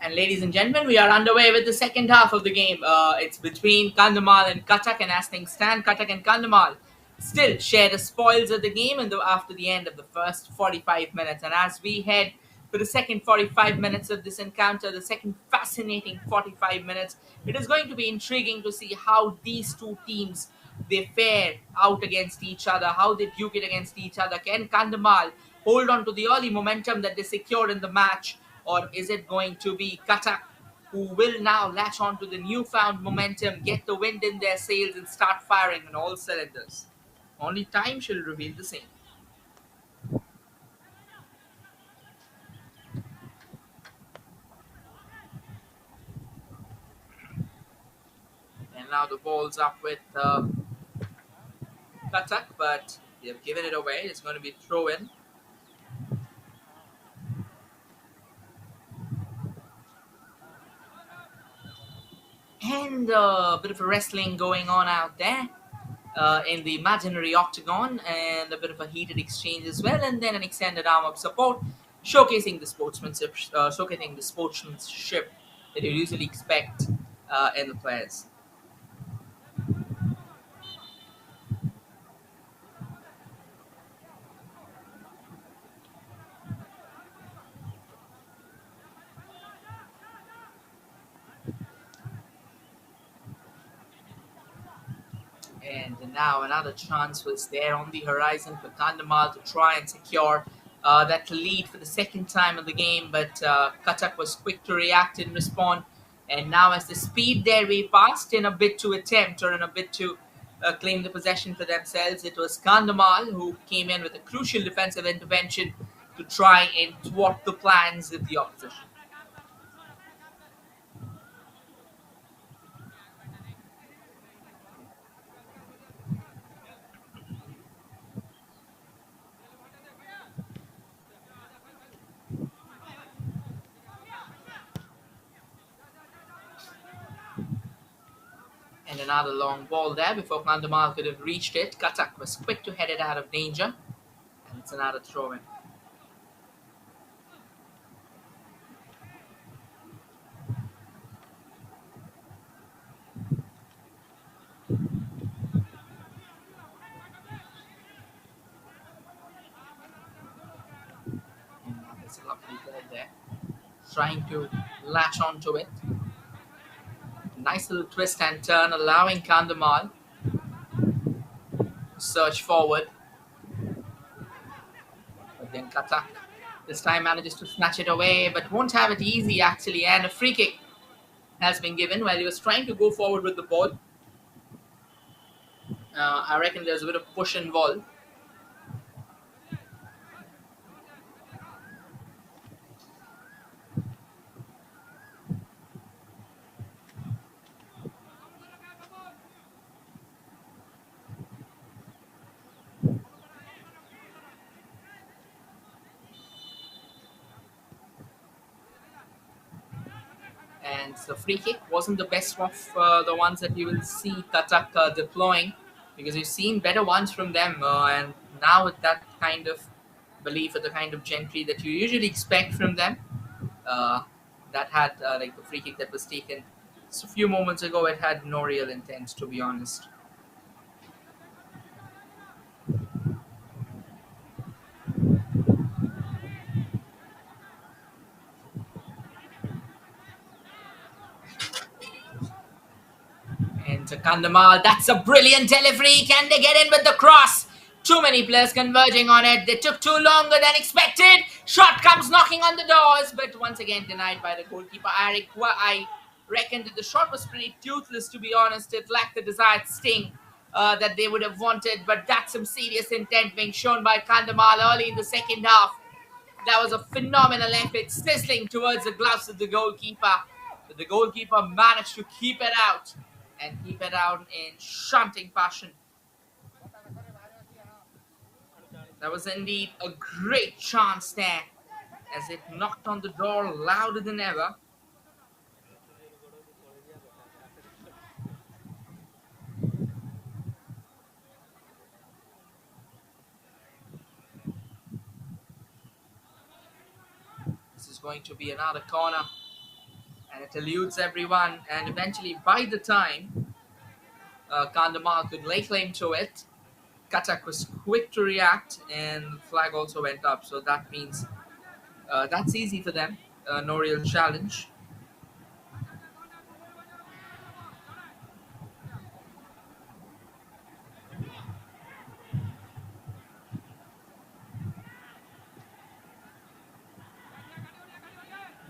And ladies and gentlemen, we are underway with the second half of the game. It's between Kandhamal and Cuttack, and as things stand, Cuttack and Kandhamal still share the spoils of the game after the end of the first 45 minutes. And as we head to the second 45 minutes of this encounter, the second fascinating 45 minutes, it is going to be intriguing to see how these two teams they fare out against each other, how they duke it against each other. Can Kandhamal hold on to the early momentum that they secured in the match, or is it going to be Cuttack who will now latch on to the newfound momentum, get the wind in their sails, and start firing on all cylinders? Only time shall reveal the same. And now the ball's up with Cuttack, but they've given it away. It's going to be throw in. And a bit of a wrestling going on out there in the imaginary octagon, and a bit of a heated exchange as well, and then an extended arm of support, showcasing the sportsmanship that you usually expect in the players. And now another chance was there on the horizon for Kandhamal to try and secure that lead for the second time of the game, but Cuttack was quick to react and respond. And now, as the speed there we passed in a bit to attempt or in a bit to claim the possession for themselves, it was Kandhamal who came in with a crucial defensive intervention to try and thwart the plans of the opposition. And another long ball there before Kandhamal could have reached it. Cuttack was quick to head it out of danger. And it's another throw in. And there's a lovely ball there. Trying to latch onto it. Nice little twist and turn, allowing Kandhamal to surge forward. But then Cuttack this time manages to snatch it away, but won't have it easy actually. And a free kick has been given while he was trying to go forward with the ball. I reckon there's a bit of push involved. And the free kick wasn't the best of the ones that you will see Cuttack deploying, because you've seen better ones from them, and now with that kind of belief or the kind of gentry that you usually expect from them, uh, that had like the free kick that was taken just a few moments ago, it had no real intent, to be honest. And Kandhamal, that's a brilliant delivery. Can they get in with the cross? Too many players converging on it. They took too longer than expected. Shot comes knocking on the doors, but once again denied by the goalkeeper. I reckon that the shot was pretty toothless, to be honest. It lacked the desired sting that they would have wanted, but that's some serious intent being shown by Kandhamal early in the second half. That was a phenomenal effort, sizzling towards the gloves of the goalkeeper. But the goalkeeper managed to keep it out, and keep it out in shunting fashion. That was indeed a great chance there, as it knocked on the door louder than ever. This is going to be another corner, and it eludes everyone. And eventually, by the time Kandhamal could lay claim to it, Cuttack was quick to react, and the flag also went up. So that means that's easy for them. No real challenge.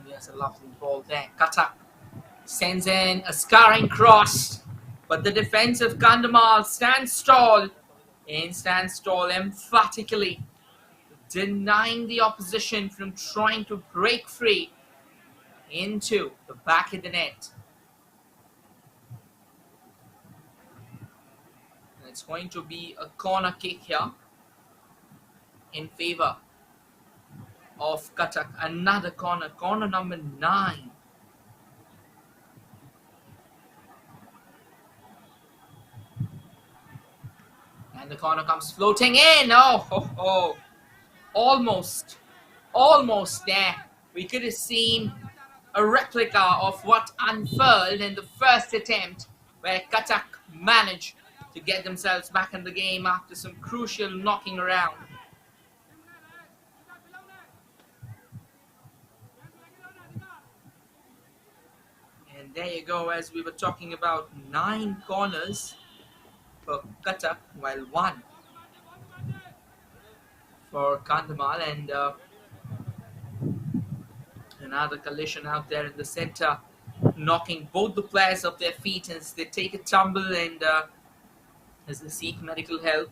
There's a lovely ball there. Cuttack sends in a scarring cross, but the defense of Kandhamal stands tall emphatically, denying the opposition from trying to break free into the back of the net. And it's going to be a corner kick here in favor of Cuttack. Another corner, corner number 9. And the corner comes floating in. Oh. Almost there. We could have seen a replica of what unfurled in the first attempt, where Cuttack managed to get themselves back in the game after some crucial knocking around. And there you go, as we were talking about, 9 corners for Cuttack, while 1 for Kandhamal, and another collision out there in the center, knocking both the players off their feet as they take a tumble and as they seek medical help.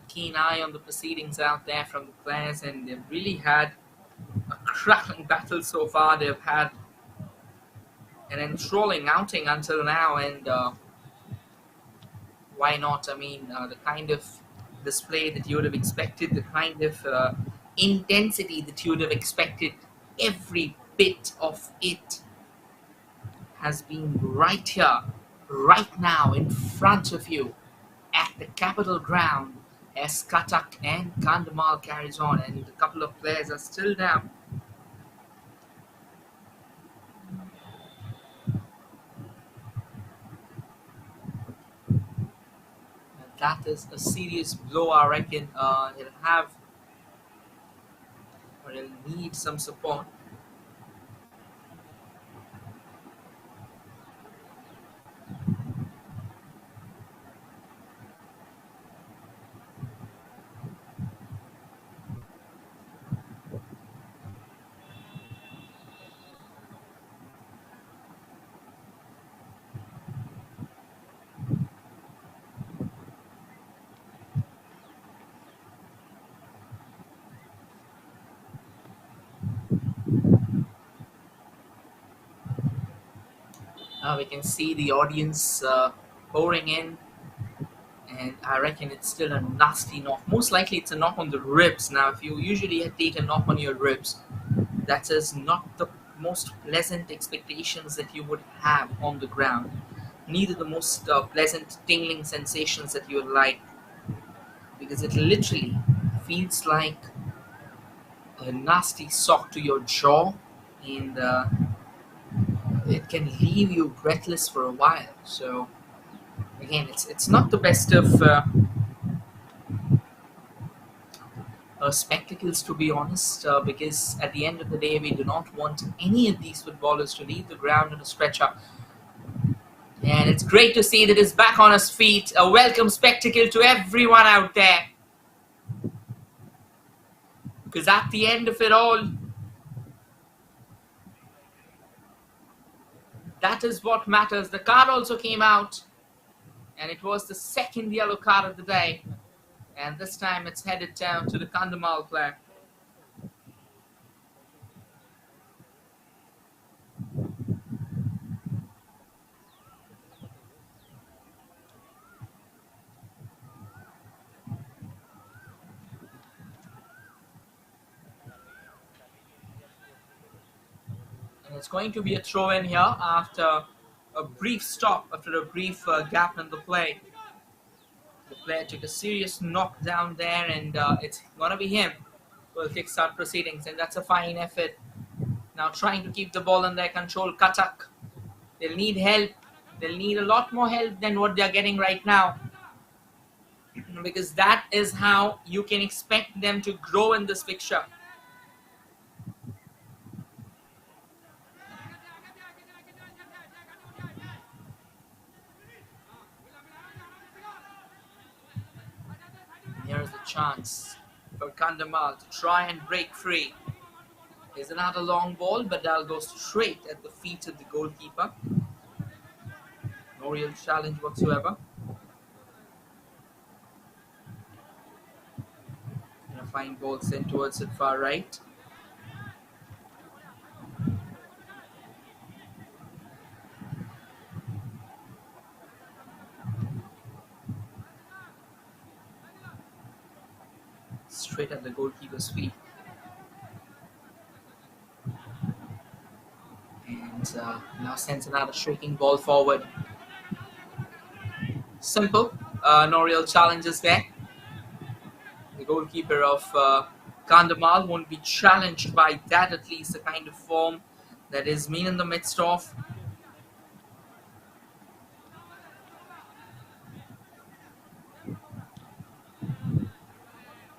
Keen eye on the proceedings out there from the players, and they've really had a crackling battle so far. They've had an enthralling outing until now, and why not? I mean, the kind of display that you would have expected, the kind of intensity that you would have expected, every bit of it has been right here, right now, in front of you at the Capital Ground, as Cuttack and Kandhamal carries on, and a couple of players are still down. And that is a serious blow, I reckon. He'll have, or he'll need some support. We can see the audience pouring in, and I reckon it's still a nasty knock. Most likely, it's a knock on the ribs. Now, if you usually take a knock on your ribs, that is not the most pleasant expectations that you would have on the ground. Neither the most pleasant tingling sensations that you would like, because it literally feels like a nasty sock to your jaw, and it can leave you breathless for a while. So again, it's not the best of spectacles, to be honest, because at the end of the day, we do not want any of these footballers to leave the ground on a stretcher. And it's great to see that he's back on his feet. A welcome spectacle to everyone out there. Because at the end of it all, that is what matters. The card also came out, and it was the second yellow card of the day. And this time it's headed down to the Kandhamal player. And it's going to be a throw in here after a brief stop, after a brief gap in the play. The player took a serious knock down there, and it's going to be him who will kickstart proceedings. And that's a fine effort. Now trying to keep the ball in their control, Cuttack. They'll need help. They'll need a lot more help than what they're getting right now. Because that is how you can expect them to grow in this fixture. Here's the chance for Kandhamal to try and break free. Here's another long ball, but that'll go straight at the feet of the goalkeeper. No real challenge whatsoever. And a fine ball sent towards it far right. Straight at the goalkeeper's feet. And now sends another striking ball forward. Simple. No real challenges there. The goalkeeper of Kandhamal won't be challenged by that, at least the kind of form that is been in the midst of.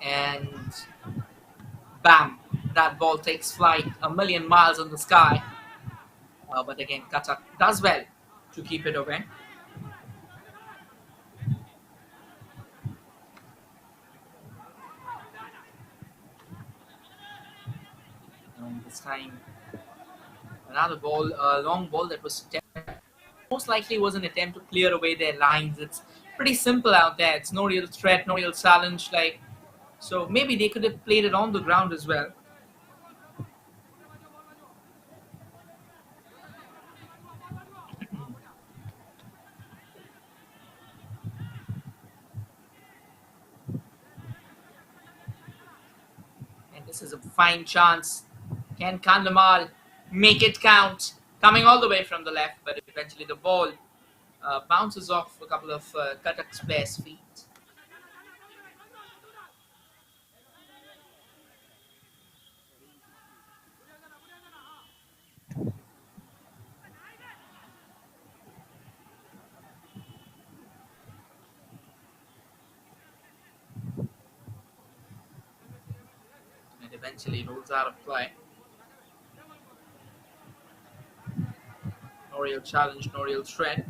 And bam, that ball takes flight a million miles in the sky. But again, Cuttack does well to keep it away. And this time, another ball, a long ball that was most likely was an attempt to clear away their lines. It's pretty simple out there. It's no real threat, no real challenge. So maybe they could have played it on the ground as well. And this is a fine chance. Can Kandhamal make it count? Coming all the way from the left, but eventually the ball bounces off a couple of Cuttack's players' feet. And eventually rolls out of play. No real challenge, no real threat.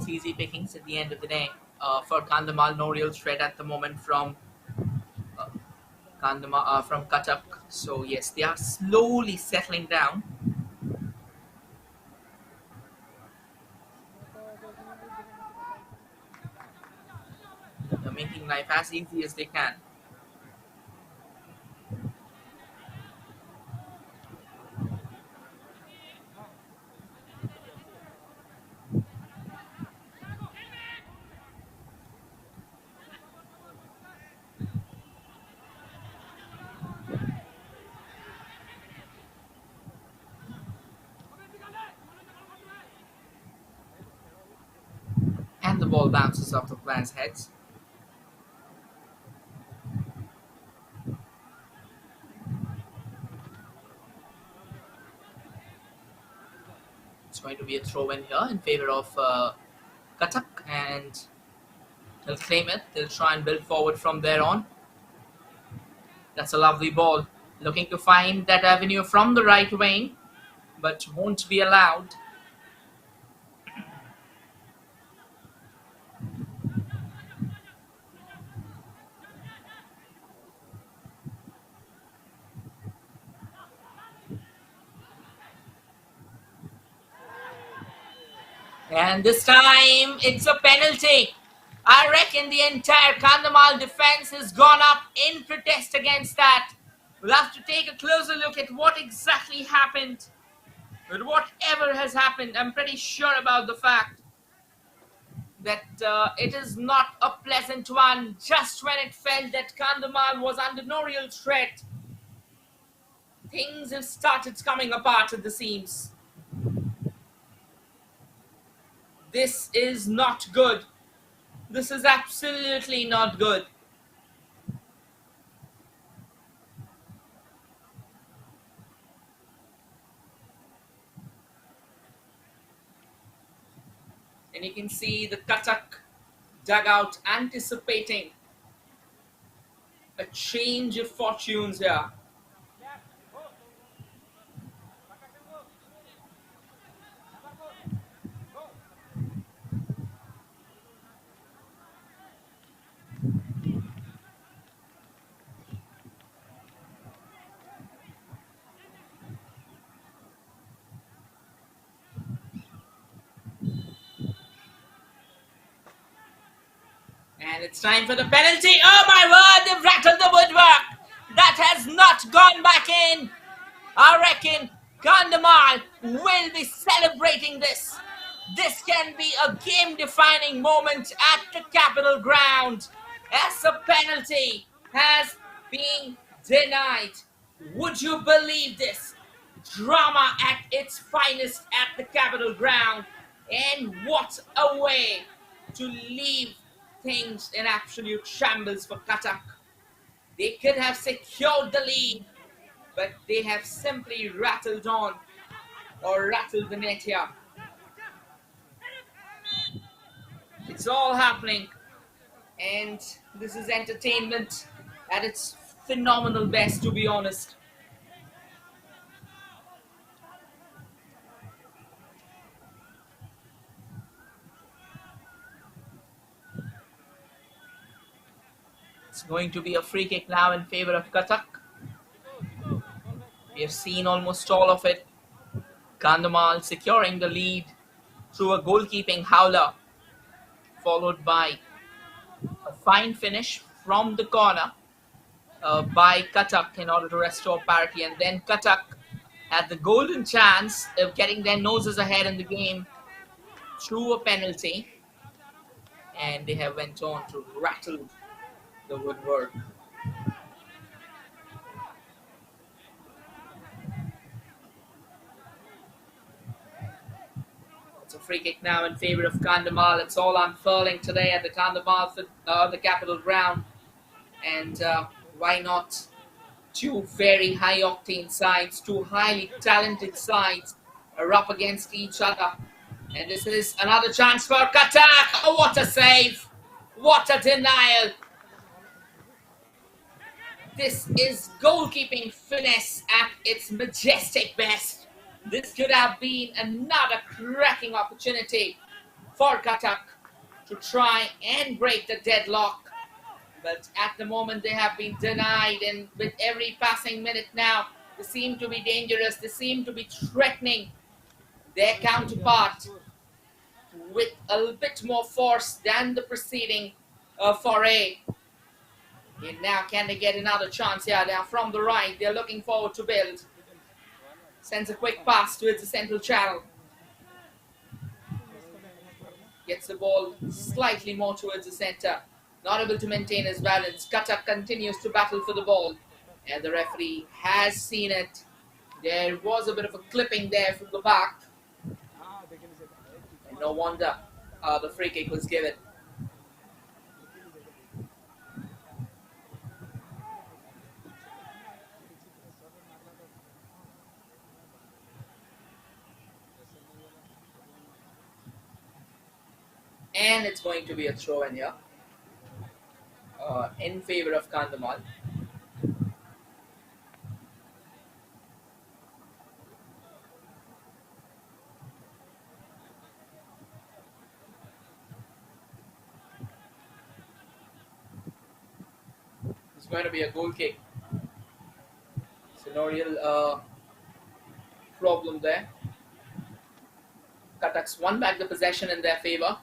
It's easy pickings at the end of the day. For Kandhamal, no real threat at the moment from from Cuttack. So yes, they are slowly settling down. They're making life as easy as they can. And the ball bounces off the players' heads. It's going to be a throw in here in favor of Cuttack, and they'll claim it. They'll try and build forward from there on. That's a lovely ball. Looking to find that avenue from the right wing, but won't be allowed. And this time, it's a penalty. I reckon the entire Kandhamal defense has gone up in protest against that. We'll have to take a closer look at what exactly happened. But whatever has happened, I'm pretty sure about the fact that it is not a pleasant one. Just when it felt that Kandhamal was under no real threat, things have started coming apart at the seams. This is not good. This is absolutely not good. And you can see the Cuttack dugout anticipating a change of fortunes here. And it's time for the penalty. Oh my word, they've rattled the woodwork. That has not gone back in. I reckon Kandhamal will be celebrating this. This can be a game-defining moment at the Capitol Ground as a penalty has been denied. Would you believe this? Drama at its finest at the Capitol Ground. And what a way to leave things in absolute shambles for Cuttack. They could have secured the lead, but they have simply rattled on or rattled the net here. It's all happening, and this is entertainment at its phenomenal best, to be honest. It's going to be a free kick now in favor of Cuttack. We have seen almost all of it. Kandhamal securing the lead through a goalkeeping howler, followed by a fine finish from the corner by Cuttack in order to restore parity. And then Cuttack had the golden chance of getting their noses ahead in the game through a penalty. And they have went on to rattle the woodwork. It's a free kick now in favor of Kandhamal. It's all unfurling today at the Kandhamal, the Capitol Ground. And why not? Two very high-octane sides, two highly talented sides are up against each other. And this is another chance for Cuttack. Oh, what a save! What a denial! This is goalkeeping finesse at its majestic best. This could have been another cracking opportunity for Cuttack to try and break the deadlock. But at the moment they have been denied, and with every passing minute now, they seem to be dangerous. They seem to be threatening their counterpart with a little bit more force than the preceding foray. And now can they get another chance here? Now from the right, they're looking forward to build. Sends a quick pass towards the central channel. Gets the ball slightly more towards the center. Not able to maintain his balance. Cuttack continues to battle for the ball. And the referee has seen it. There was a bit of a clipping there from the back. And no wonder the free kick was given. And it's going to be a throw in here in favor of Kandhamal. It's going to be a goal kick. So no real problem there. Cuttack's won back the possession in their favor.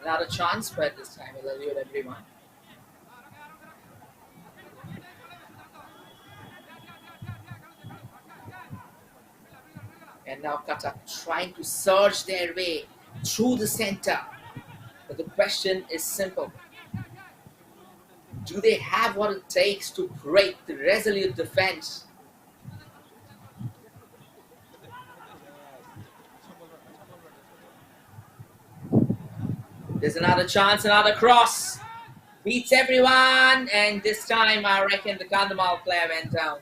Another chance, but this time we'll elude everyone. And now Cuttack trying to surge their way through the center. But the question is simple. Do they have what it takes to break the resolute defense? There's another chance, another cross. Beats everyone, and this time I reckon the Kandhamal player went down.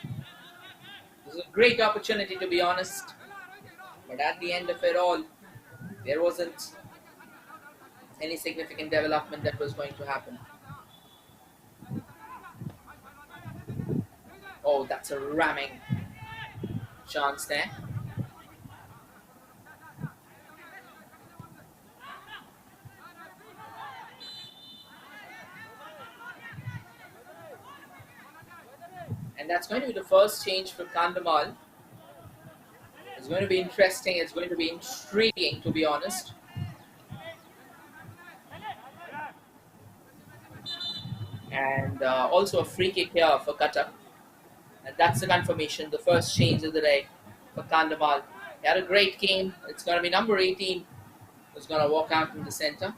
It was a great opportunity, to be honest. But at the end of it all, there wasn't any significant development that was going to happen. Oh, that's a ramming chance there. And that's going to be the first change for Kandhamal. It's going to be interesting. It's going to be intriguing, to be honest. And also a free kick here for Cuttack. And that's the confirmation. The first change of the day for Kandhamal. He had a great game. It's going to be number 18 who's going to walk out in the center.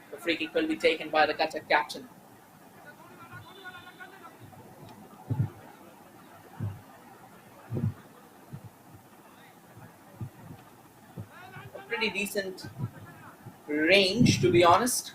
The free kick will be taken by the Cuttack captain. A pretty decent range, to be honest.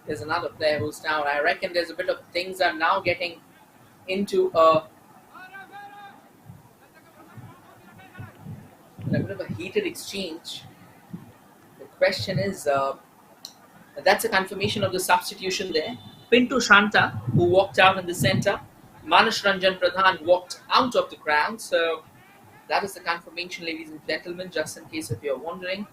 There's another player who's down. I reckon there's a bit of things are now getting into a bit of a heated exchange. The question is, that's a confirmation of the substitution there. Pintu Shanta, who walked out in the center. Manas Ranjan Pradhan walked out of the ground. So that is the confirmation, ladies and gentlemen, just in case if you're wondering.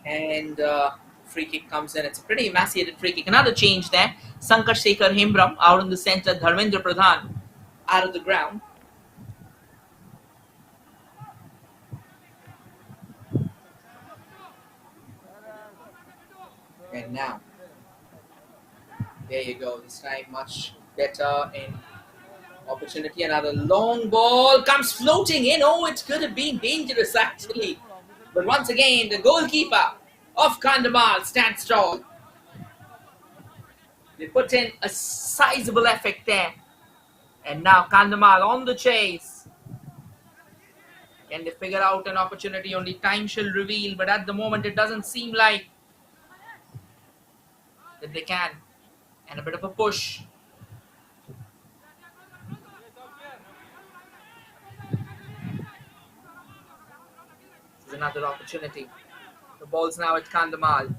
And free kick comes in. It's a pretty emaciated free kick. Another change there. Sankar Shekhar Hembram out in the centre. Dharmendra Pradhan out of the ground. And now, there you go. This time much better in opportunity. Another long ball comes floating in. Oh, it could have been dangerous actually. But once again, the goalkeeper of Kandhamal stands tall. They put in a sizable effort there. And now Kandhamal on the chase. Can they figure out an opportunity? Only time shall reveal. But at the moment, it doesn't seem like that they can. And a bit of a push. This is another opportunity. The ball's now at Kandhamal.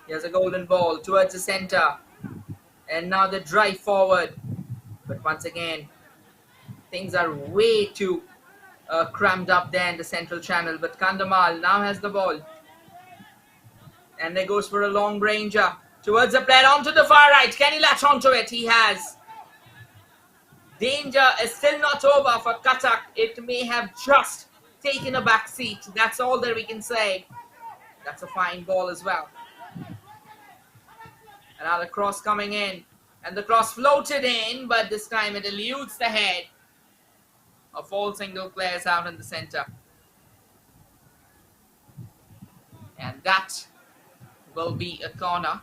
Here's a golden ball towards the centre. And now they drive forward. But once again, things are way too crammed up there in the central channel. But Kandhamal now has the ball. And there goes for a long ranger. Towards the player onto the far right. Can he latch onto it? He has. Danger is still not over for Cuttack. It may have just taken a back seat. That's all that we can say. That's a fine ball as well. Another cross coming in. And the cross floated in, but this time it eludes the head of all single players out in the centre. And that will be a corner.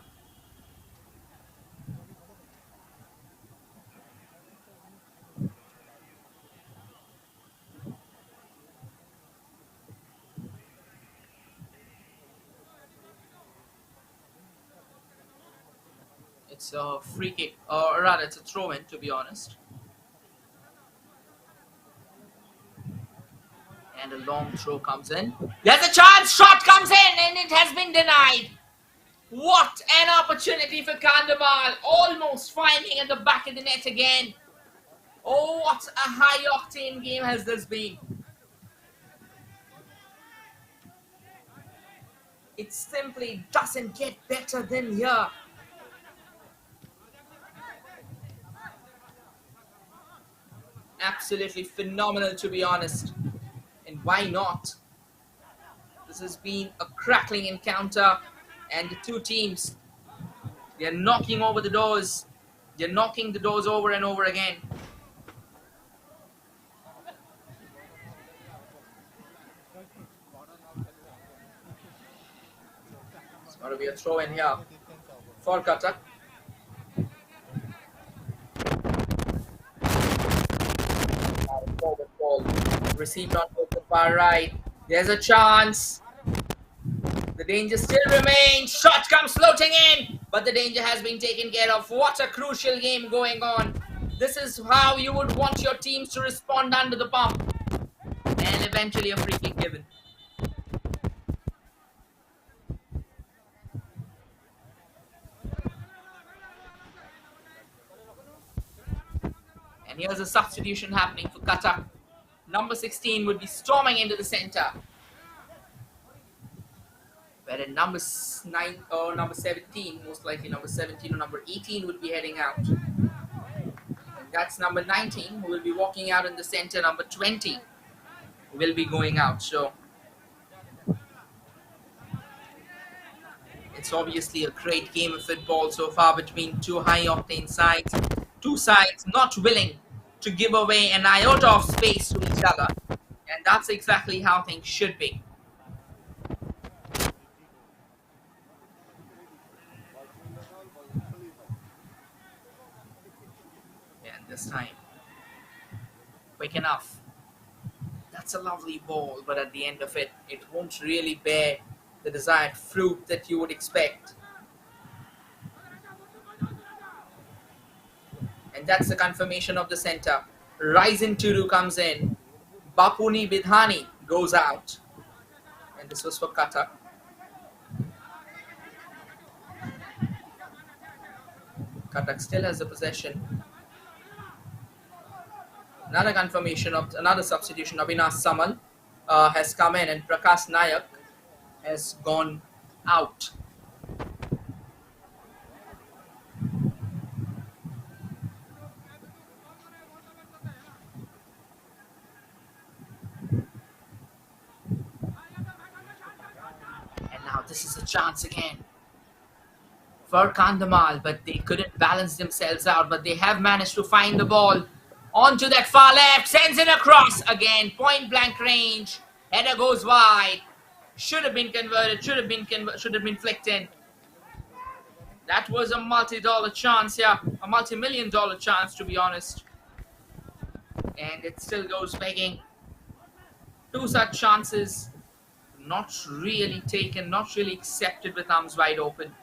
It's a free kick, or rather it's a throw-in, to be honest. And a long throw comes in. There's a chance, shot comes in, and it has been denied. What an opportunity for Kandhamal, almost finding at the back of the net again. Oh, what a high-octane game has this been. It simply doesn't get better than here. Absolutely phenomenal, to be honest. And why not? This has been a crackling encounter, and the two teams, they're knocking over the doors. They're knocking the doors over and over again. It's going to be a throw in here for Cuttack. Forward ball received on the far right. There's a chance. The danger still remains. Shot comes floating in, but the danger has been taken care of. What a crucial game going on. This is how you would want your teams to respond under the pump. And eventually a free kick given. And here's a substitution happening for Cuttack. Number 16 would be storming into the centre. Wherein number 9 or number 17, most likely number 17 or number 18 would be heading out. And that's number 19 who will be walking out in the centre. Number 20 will be going out. So it's obviously a great game of football so far between two high-octane sides. Two sides not willing to give away an iota of space to each other. And that's exactly how things should be. And this time, quick enough. That's a lovely ball, but at the end of it, it won't really bear the desired fruit that you would expect. And that's the confirmation of the centre. Ryzen Turu comes in. Bapuni Bidhani goes out. And this was for Cuttack. Cuttack still has the possession. Another confirmation of another substitution. Avinash Samal has come in, and Prakash Nayak has gone out. And now this is a chance again for Kandhamal, but they couldn't balance themselves out. But they have managed to find the ball onto that far left, sends it across again, point blank range. Header goes wide. Should have been converted. Should have been flicked in. That was a multi-dollar chance, yeah, a multi-million-dollar chance to be honest. And it still goes begging. Two such chances, not really taken, not really accepted with arms wide open.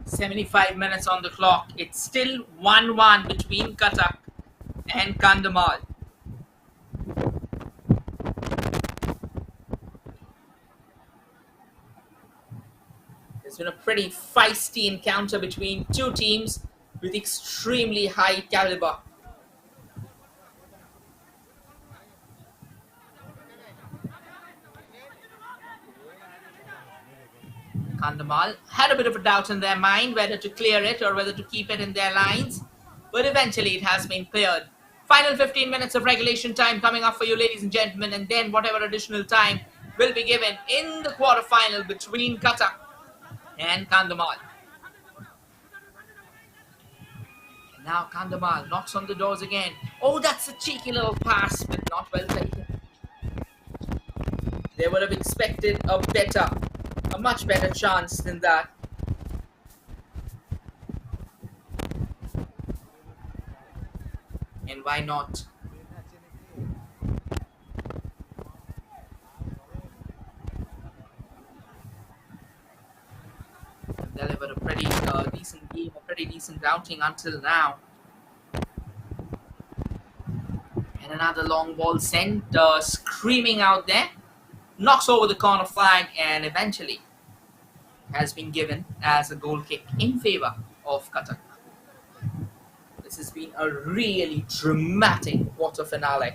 "75 minutes on the clock. It's still 1-1 between Cuttack and Kandhamal. It's been a pretty feisty encounter between two teams with extremely high caliber. Kandhamal had a bit of a doubt in their mind whether to clear it or whether to keep it in their lines, but eventually it has been cleared. Final 15 minutes of regulation time coming up for you, ladies and gentlemen, and then whatever additional time will be given in the quarterfinal between Cuttack and Kandhamal. And now Kandhamal knocks on the doors again. Oh, that's a cheeky little pass, but not well taken. They would have expected a much better chance than that. And why not? Delivered a pretty decent game, a pretty decent outing until now. And another long ball sent, screaming out there. Knocks over the corner flag and eventually has been given as a goal kick in favor of Cuttack. This has been a really dramatic quarter finale.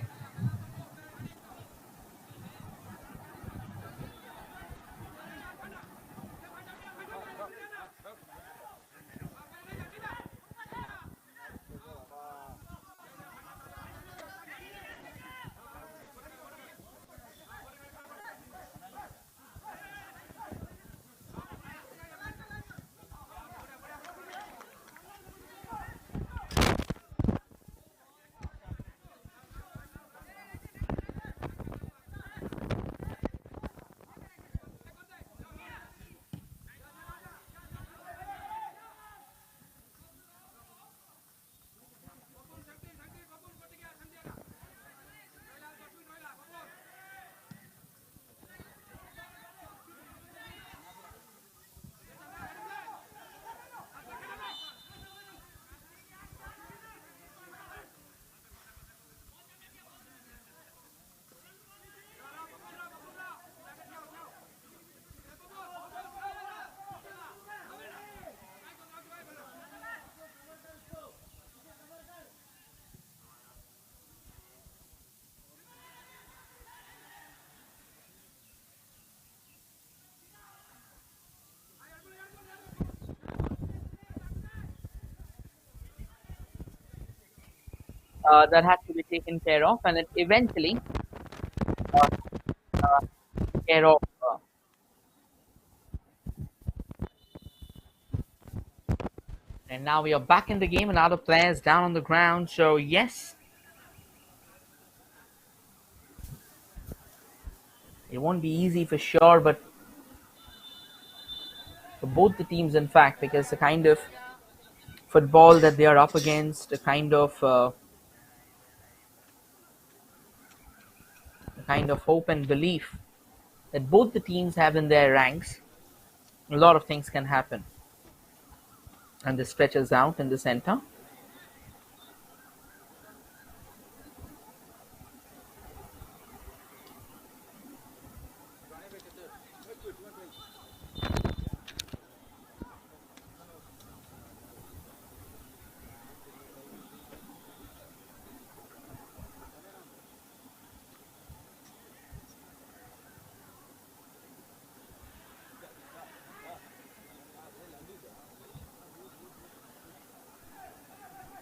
That had to be taken care of, and it eventually uh, care of. And now we are back in the game, and other players down on the ground. So yes, it won't be easy for sure, but for both the teams, in fact, because the kind of football that they are up against, the kind of hope and belief that both the teams have in their ranks, a lot of things can happen. And this stretches out in the center.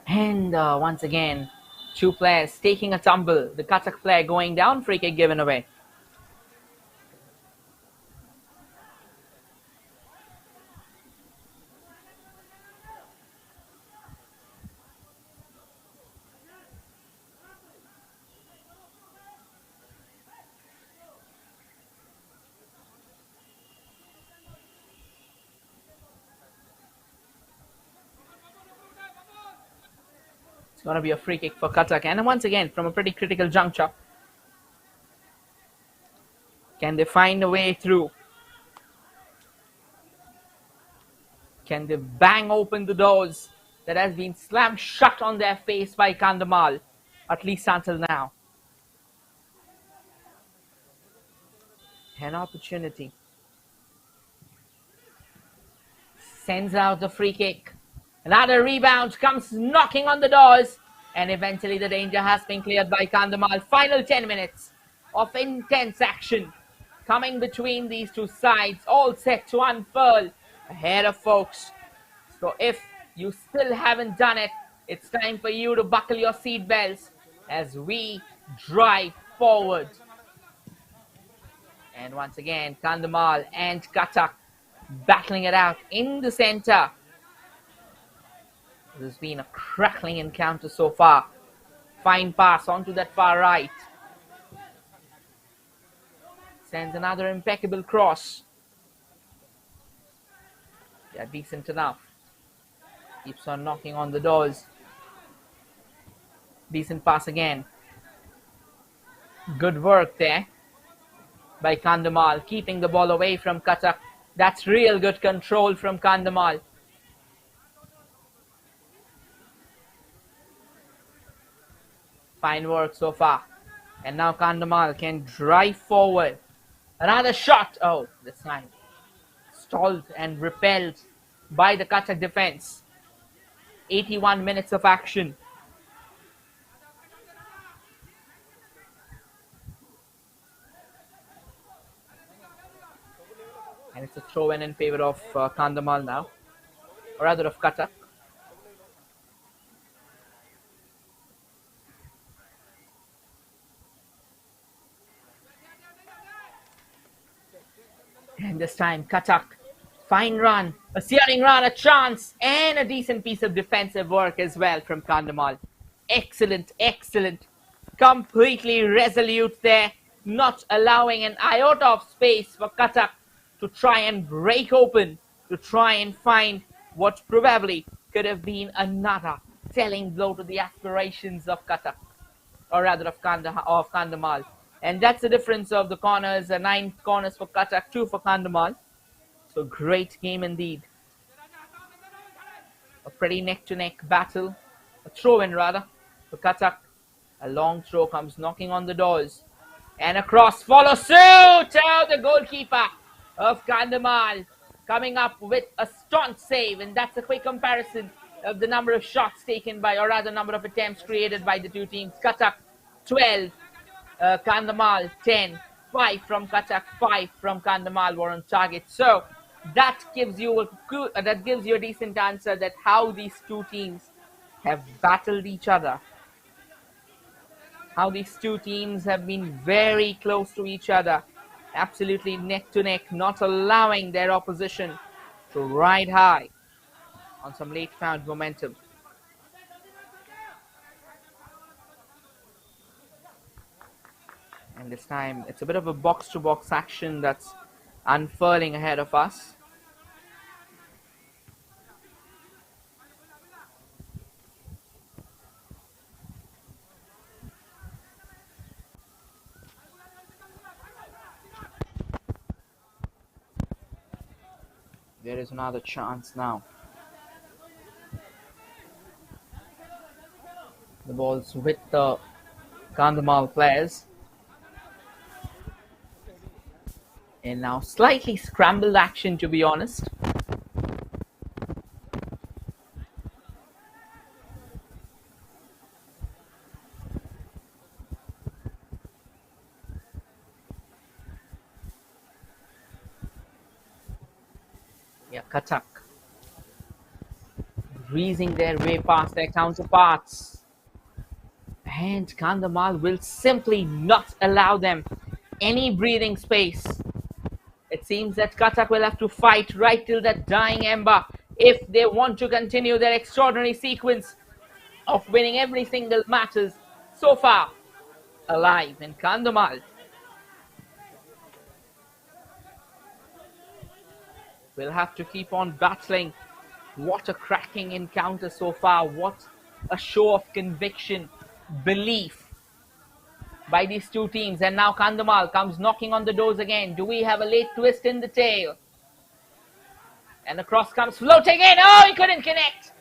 And once again, two players taking a tumble. The Cuttack player going down, free kick given away. It's going to be a free kick for Cuttack. And once again, from a pretty critical juncture. Can they find a way through? Can they bang open the doors that has been slammed shut on their face by Kandhamal, at least until now? An opportunity. Sends out the free kick. Another rebound comes knocking on the doors. And eventually the danger has been cleared by Kandhamal. Final 10 minutes of intense action coming between these two sides, all set to unfurl ahead of folks. So if you still haven't done it, it's time for you to buckle your seatbelts as we drive forward. And once again, Kandhamal and Cuttack battling it out in the center. There's been a crackling encounter so far. Fine pass onto that far right. Sends another impeccable cross. Yeah, decent enough. Keeps on knocking on the doors. Decent pass again. Good work there by Kandhamal, keeping the ball away from Cuttack. That's real good control from Kandhamal. Fine work so far. And now Kandhamal can drive forward. Another shot. Oh, this time stalled and repelled by the Cuttack defense. 81 minutes of action. And it's a throw-in in favor of Kandhamal now. Or rather of Cuttack. And this time, Cuttack, fine run, a searing run, a chance, and a decent piece of defensive work as well from Kandhamal. Excellent, excellent. Completely resolute there, not allowing an iota of space for Cuttack to try and break open, to try and find what probably could have been another telling blow to the aspirations of Cuttack, or rather of Kandhamal. And that's the difference of the corners, 9 corners for Cuttack, 2 for Kandhamal. So great game indeed. A pretty neck-to-neck battle, a throw-in rather, for Cuttack. A long throw comes knocking on the doors. And a cross follows suit! Oh, the goalkeeper of Kandhamal coming up with a staunch save. And that's a quick comparison of the number of shots taken by, or rather number of attempts created by the two teams. Cuttack 12. Kandhamal 10, 5 from Cuttack, 5 from Kandhamal were on target. So that gives you a decent answer that how these two teams have battled each other. How these two teams have been very close to each other, absolutely neck to neck, not allowing their opposition to ride high on some late found momentum. And this time, it's a bit of a box-to-box action that's unfurling ahead of us. There is another chance now. balls with the Kandhamal players. And now slightly scrambled action, to be honest. Yeah, Cuttack breezing their way past their counterparts. And Kandhamal will simply not allow them any breathing space. It seems that Cuttack will have to fight right till that dying ember if they want to continue their extraordinary sequence of winning every single matches so far alive. And Kandhamal will have to keep on battling. What a cracking encounter so far. What a show of conviction, belief by these two teams. And now Kandhamal comes knocking on the doors again. Do we have a late twist in the tail? And the cross comes floating in. Oh, he couldn't connect.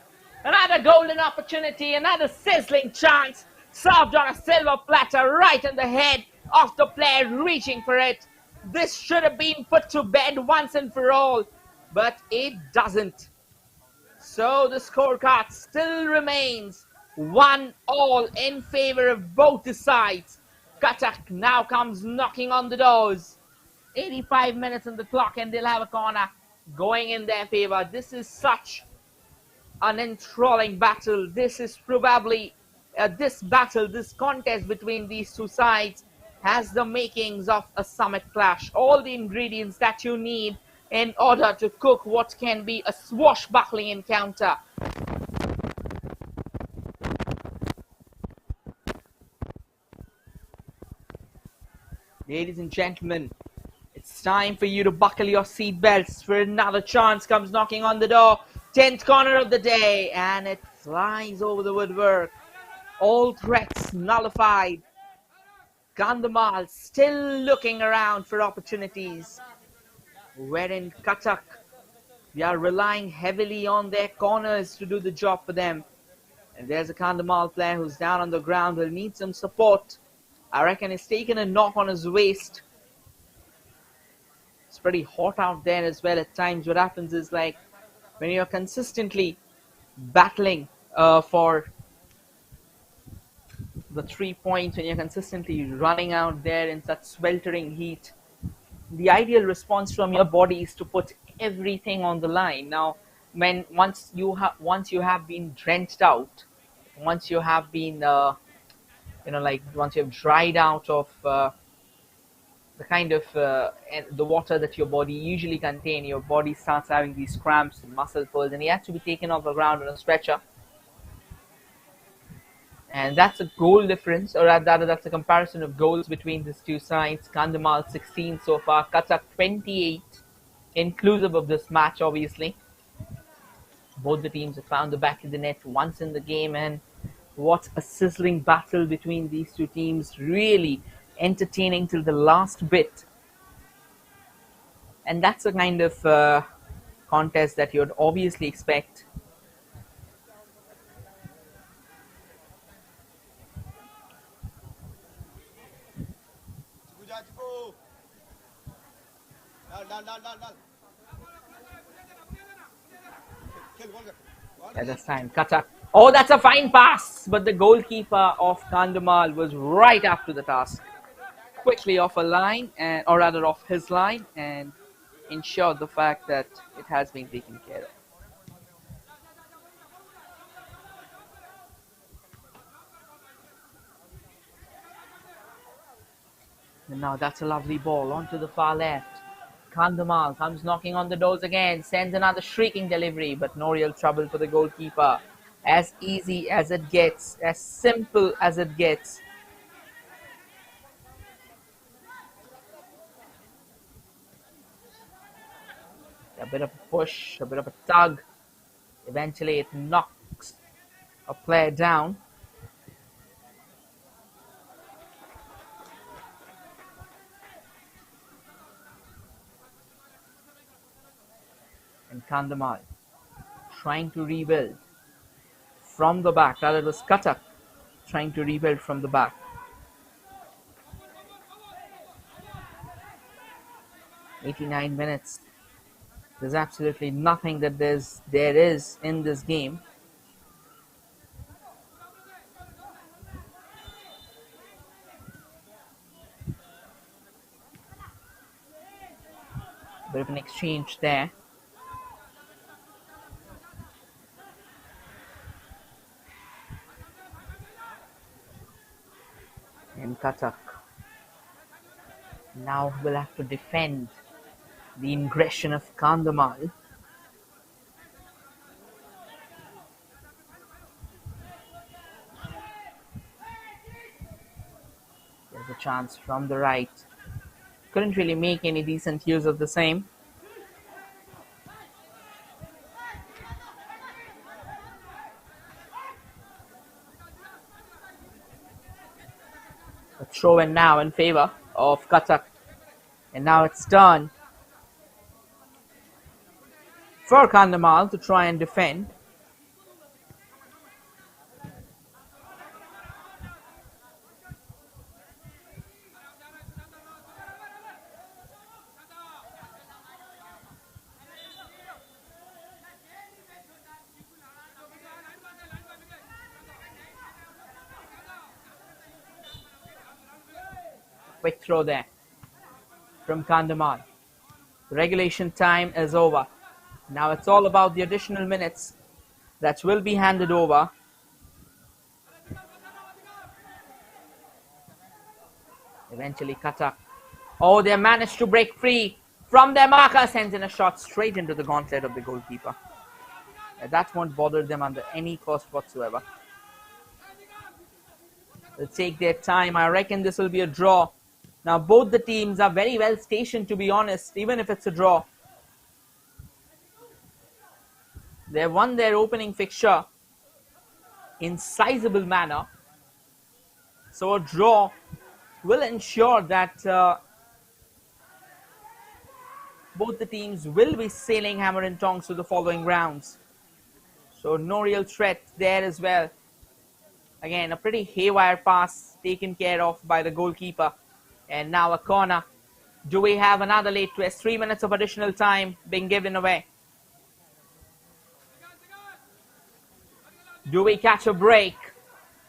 Another golden opportunity, another sizzling chance. Served on a silver platter right in the head of the player reaching for it. This should have been put to bed once and for all, but it doesn't. So the scorecard still remains 1-1 in favor of both the sides. Cuttack now comes knocking on the doors. 85 minutes on the clock and they'll have a corner going in their favor. This is such an enthralling battle. This is probably this contest between these two sides has the makings of a summit clash. All the ingredients that you need in order to cook what can be a swashbuckling encounter. Ladies and gentlemen, it's time for you to buckle your seatbelts for another chance comes knocking on the door. 10th corner of the day, and it flies over the woodwork. All threats nullified. Kandhamal still looking around for opportunities. Wherein Cuttack, they are relying heavily on their corners to do the job for them. And there's a Kandhamal player who's down on the ground, will need some support. I reckon he's taken a knock on his waist. It's pretty hot out there as well at times. What happens is, like, when you're consistently battling for the 3 points, when you're consistently running out there in such sweltering heat, the ideal response from your body is to put everything on the line. Now, once you have been drenched out, once you have been once you have dried out of the kind of the water that your body usually contain, your body starts having these cramps and muscle pulls, and he has to be taken off the ground on a stretcher. And that's a goal difference, or rather that's a comparison of goals between these two sides. Kandhamal 16 so far, Cuttack 28, inclusive of this match, obviously. Both the teams have found the back of the net once in the game, and what a sizzling battle between these two teams. Really entertaining till the last bit. And that's the kind of contest that you'd obviously expect. At this time, Cuttack. Oh, that's a fine pass, but the goalkeeper of Kandhamal was right after the task. Quickly off a line, or rather off his line, and ensured the fact that it has been taken care of. And now that's a lovely ball onto the far left. Kandhamal comes knocking on the doors again, sends another shrieking delivery, but no real trouble for the goalkeeper. As easy as it gets, as simple as it gets. A bit of a push, a bit of a tug. Eventually it knocks a player down. And Kandhamal trying to rebuild from the back. Rather, it was Cuttack trying to rebuild from the back. "89 minutes. There's absolutely nothing that there is in this game. Bit of an exchange there. And Cuttack now will have to defend the ingression of Kandhamal. There's a chance from the right. Couldn't really make any decent use of the same. A throw in now in favor of Cuttack. And now it's turn for Kandhamal to try and defend. Quick throw there from Kandhamal. The regulation time is over. Now it's all about the additional minutes that will be handed over. Eventually Cuttack. Oh, they managed to break free from their marker, sends in a shot straight into the gauntlet of the goalkeeper. That won't bother them under any cost whatsoever. They'll take their time. I reckon this will be a draw. Now both the teams are very well stationed, to be honest, even if it's a draw. They won their opening fixture in sizable manner. So a draw will ensure that both the teams will be sailing hammer and tongs to the following rounds. So no real threat there as well. Again, a pretty haywire pass taken care of by the goalkeeper. And now a corner. Do we have another late twist? 3 minutes of additional time being given away. Do we catch a break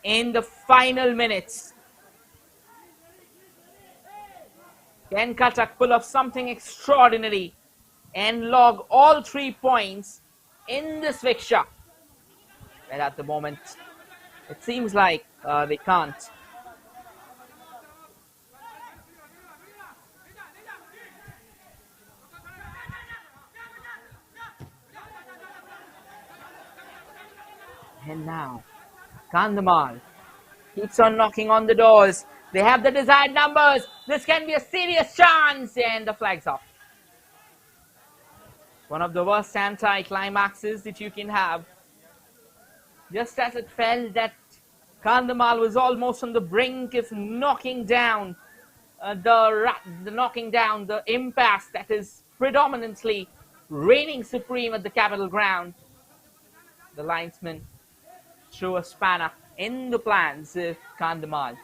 in the final minutes? Can Cuttack pull off something extraordinary and log all 3 points in this fixture? Well, at the moment, it seems like they can't. And now, Kandhamal keeps on knocking on the doors. They have the desired numbers. This can be a serious chance. And the flag's up. One of the worst anti-climaxes that you can have. Just as it felt that Kandhamal was almost on the brink of knocking down the impasse that is predominantly reigning supreme at the Capital Ground. The linesman threw a spanner in the plans of Kandhamal.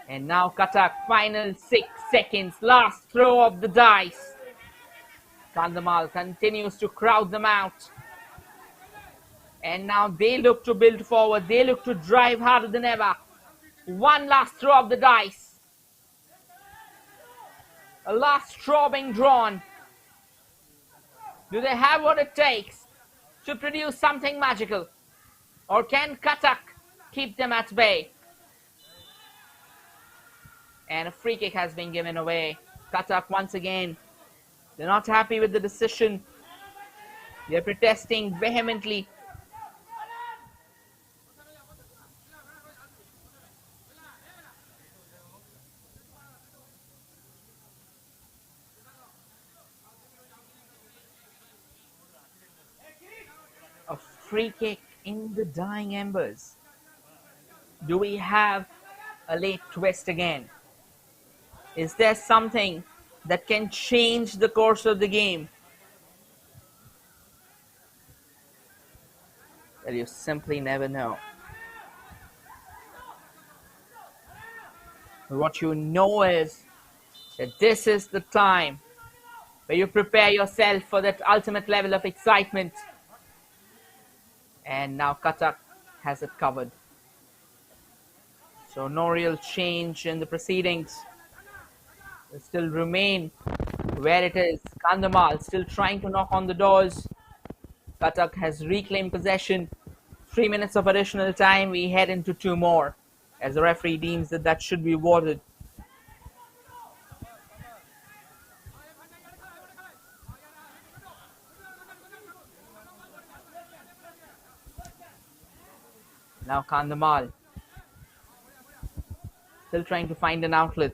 And now Cuttack, final 6 seconds, last throw of the dice. Kandhamal continues to crowd them out. And now they look to build forward. They look to drive harder than ever. One last throw of the dice. A last straw being drawn. Do they have what it takes to produce something magical? Or can Cuttack keep them at bay? And a free kick has been given away. Cuttack once again. They're not happy with the decision. They're protesting vehemently. A free kick in the dying embers. Do we have a late twist again? Is there something that can change the course of the game? Well, you simply never know. what you know is that this is the time where you prepare yourself for that ultimate level of excitement. And now Cuttack has it covered. So no real change in the proceedings. They still remain where it is. Kandhamal still trying to knock on the doors. Cuttack has reclaimed possession. 3 minutes of additional time. We head into 2 more as the referee deems that that should be awarded. Now Kandhamal still trying to find an outlet.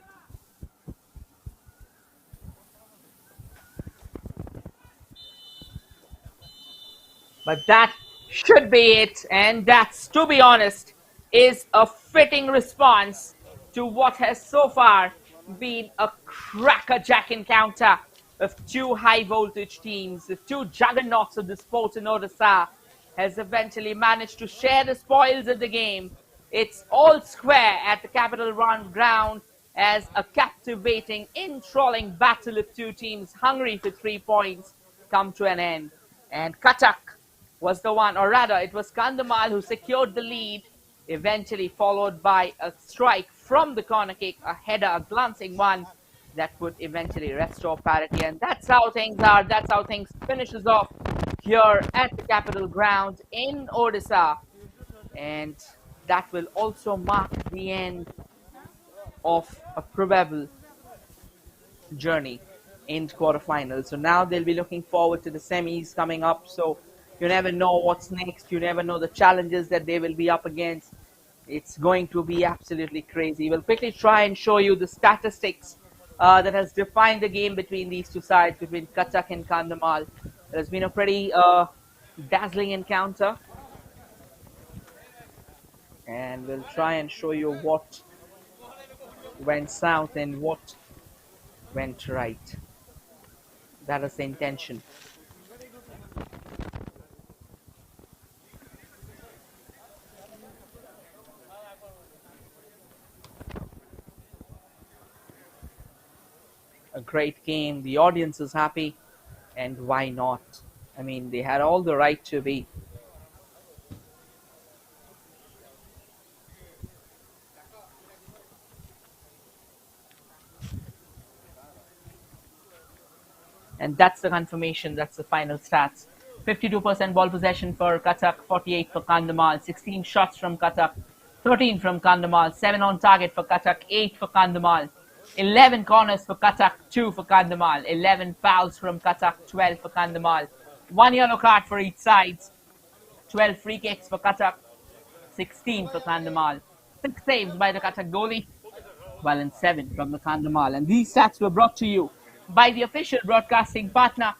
But that should be it, and that's, to be honest, is a fitting response to what has so far been a crackerjack encounter of 2 high voltage teams, of 2 juggernauts of the sport in Odisha, has eventually managed to share the spoils of the game. It's all square at the Capital One ground as a captivating, enthralling battle of 2 teams hungry for 3 points come to an end. And Cuttack was the one, or rather, it was Kandhamal who secured the lead, eventually followed by a strike from the corner kick, a header, a glancing one that would eventually restore parity. And that's how things are. That's how things finishes off here at the Capital Ground in Odisha. And that will also mark the end of a probable journey in quarterfinals. So now they'll be looking forward to the semis coming up. So you never know what's next. You never know the challenges that they will be up against. It's going to be absolutely crazy. We'll quickly try and show you the statistics that has defined the game between these 2 sides, between Cuttack and Kandhamal. It has been a pretty dazzling encounter. And we'll try and show you what went south and what went right. That is the intention. A great game. The audience is happy, and why not? I mean, they had all the right to be. And that's the confirmation. That's the final stats. 52% ball possession for Cuttack, 48 for Kandhamal, 16 shots from Cuttack, 13 from Kandhamal, 7 on target for Cuttack, 8 for Kandhamal, 11 corners for Cuttack, 2 for Kandhamal, 11 fouls from Cuttack, 12 for Kandhamal, 1 yellow card for each side, 12 free kicks for Cuttack, 16 for Kandhamal, 6 saves by the Cuttack goalie, while in 7 from the Kandhamal. And these stats were brought to you by the official broadcasting partner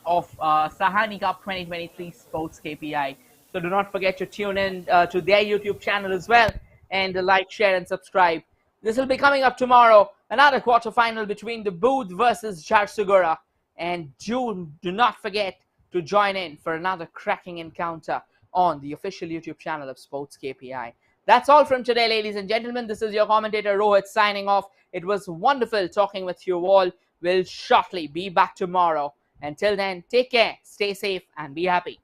of Sahani Cup 2023 Sports KPI. So do not forget to tune in to their YouTube channel as well, and like, share, and subscribe. This will be coming up tomorrow, another quarterfinal between the Booth versus Jharsuguda. And do not forget to join in for another cracking encounter on the official YouTube channel of Sports KPI. That's all from today, ladies and gentlemen. This is your commentator Rohit signing off. It was wonderful talking with you all. We'll shortly be back tomorrow. Until then, take care, stay safe, and be happy.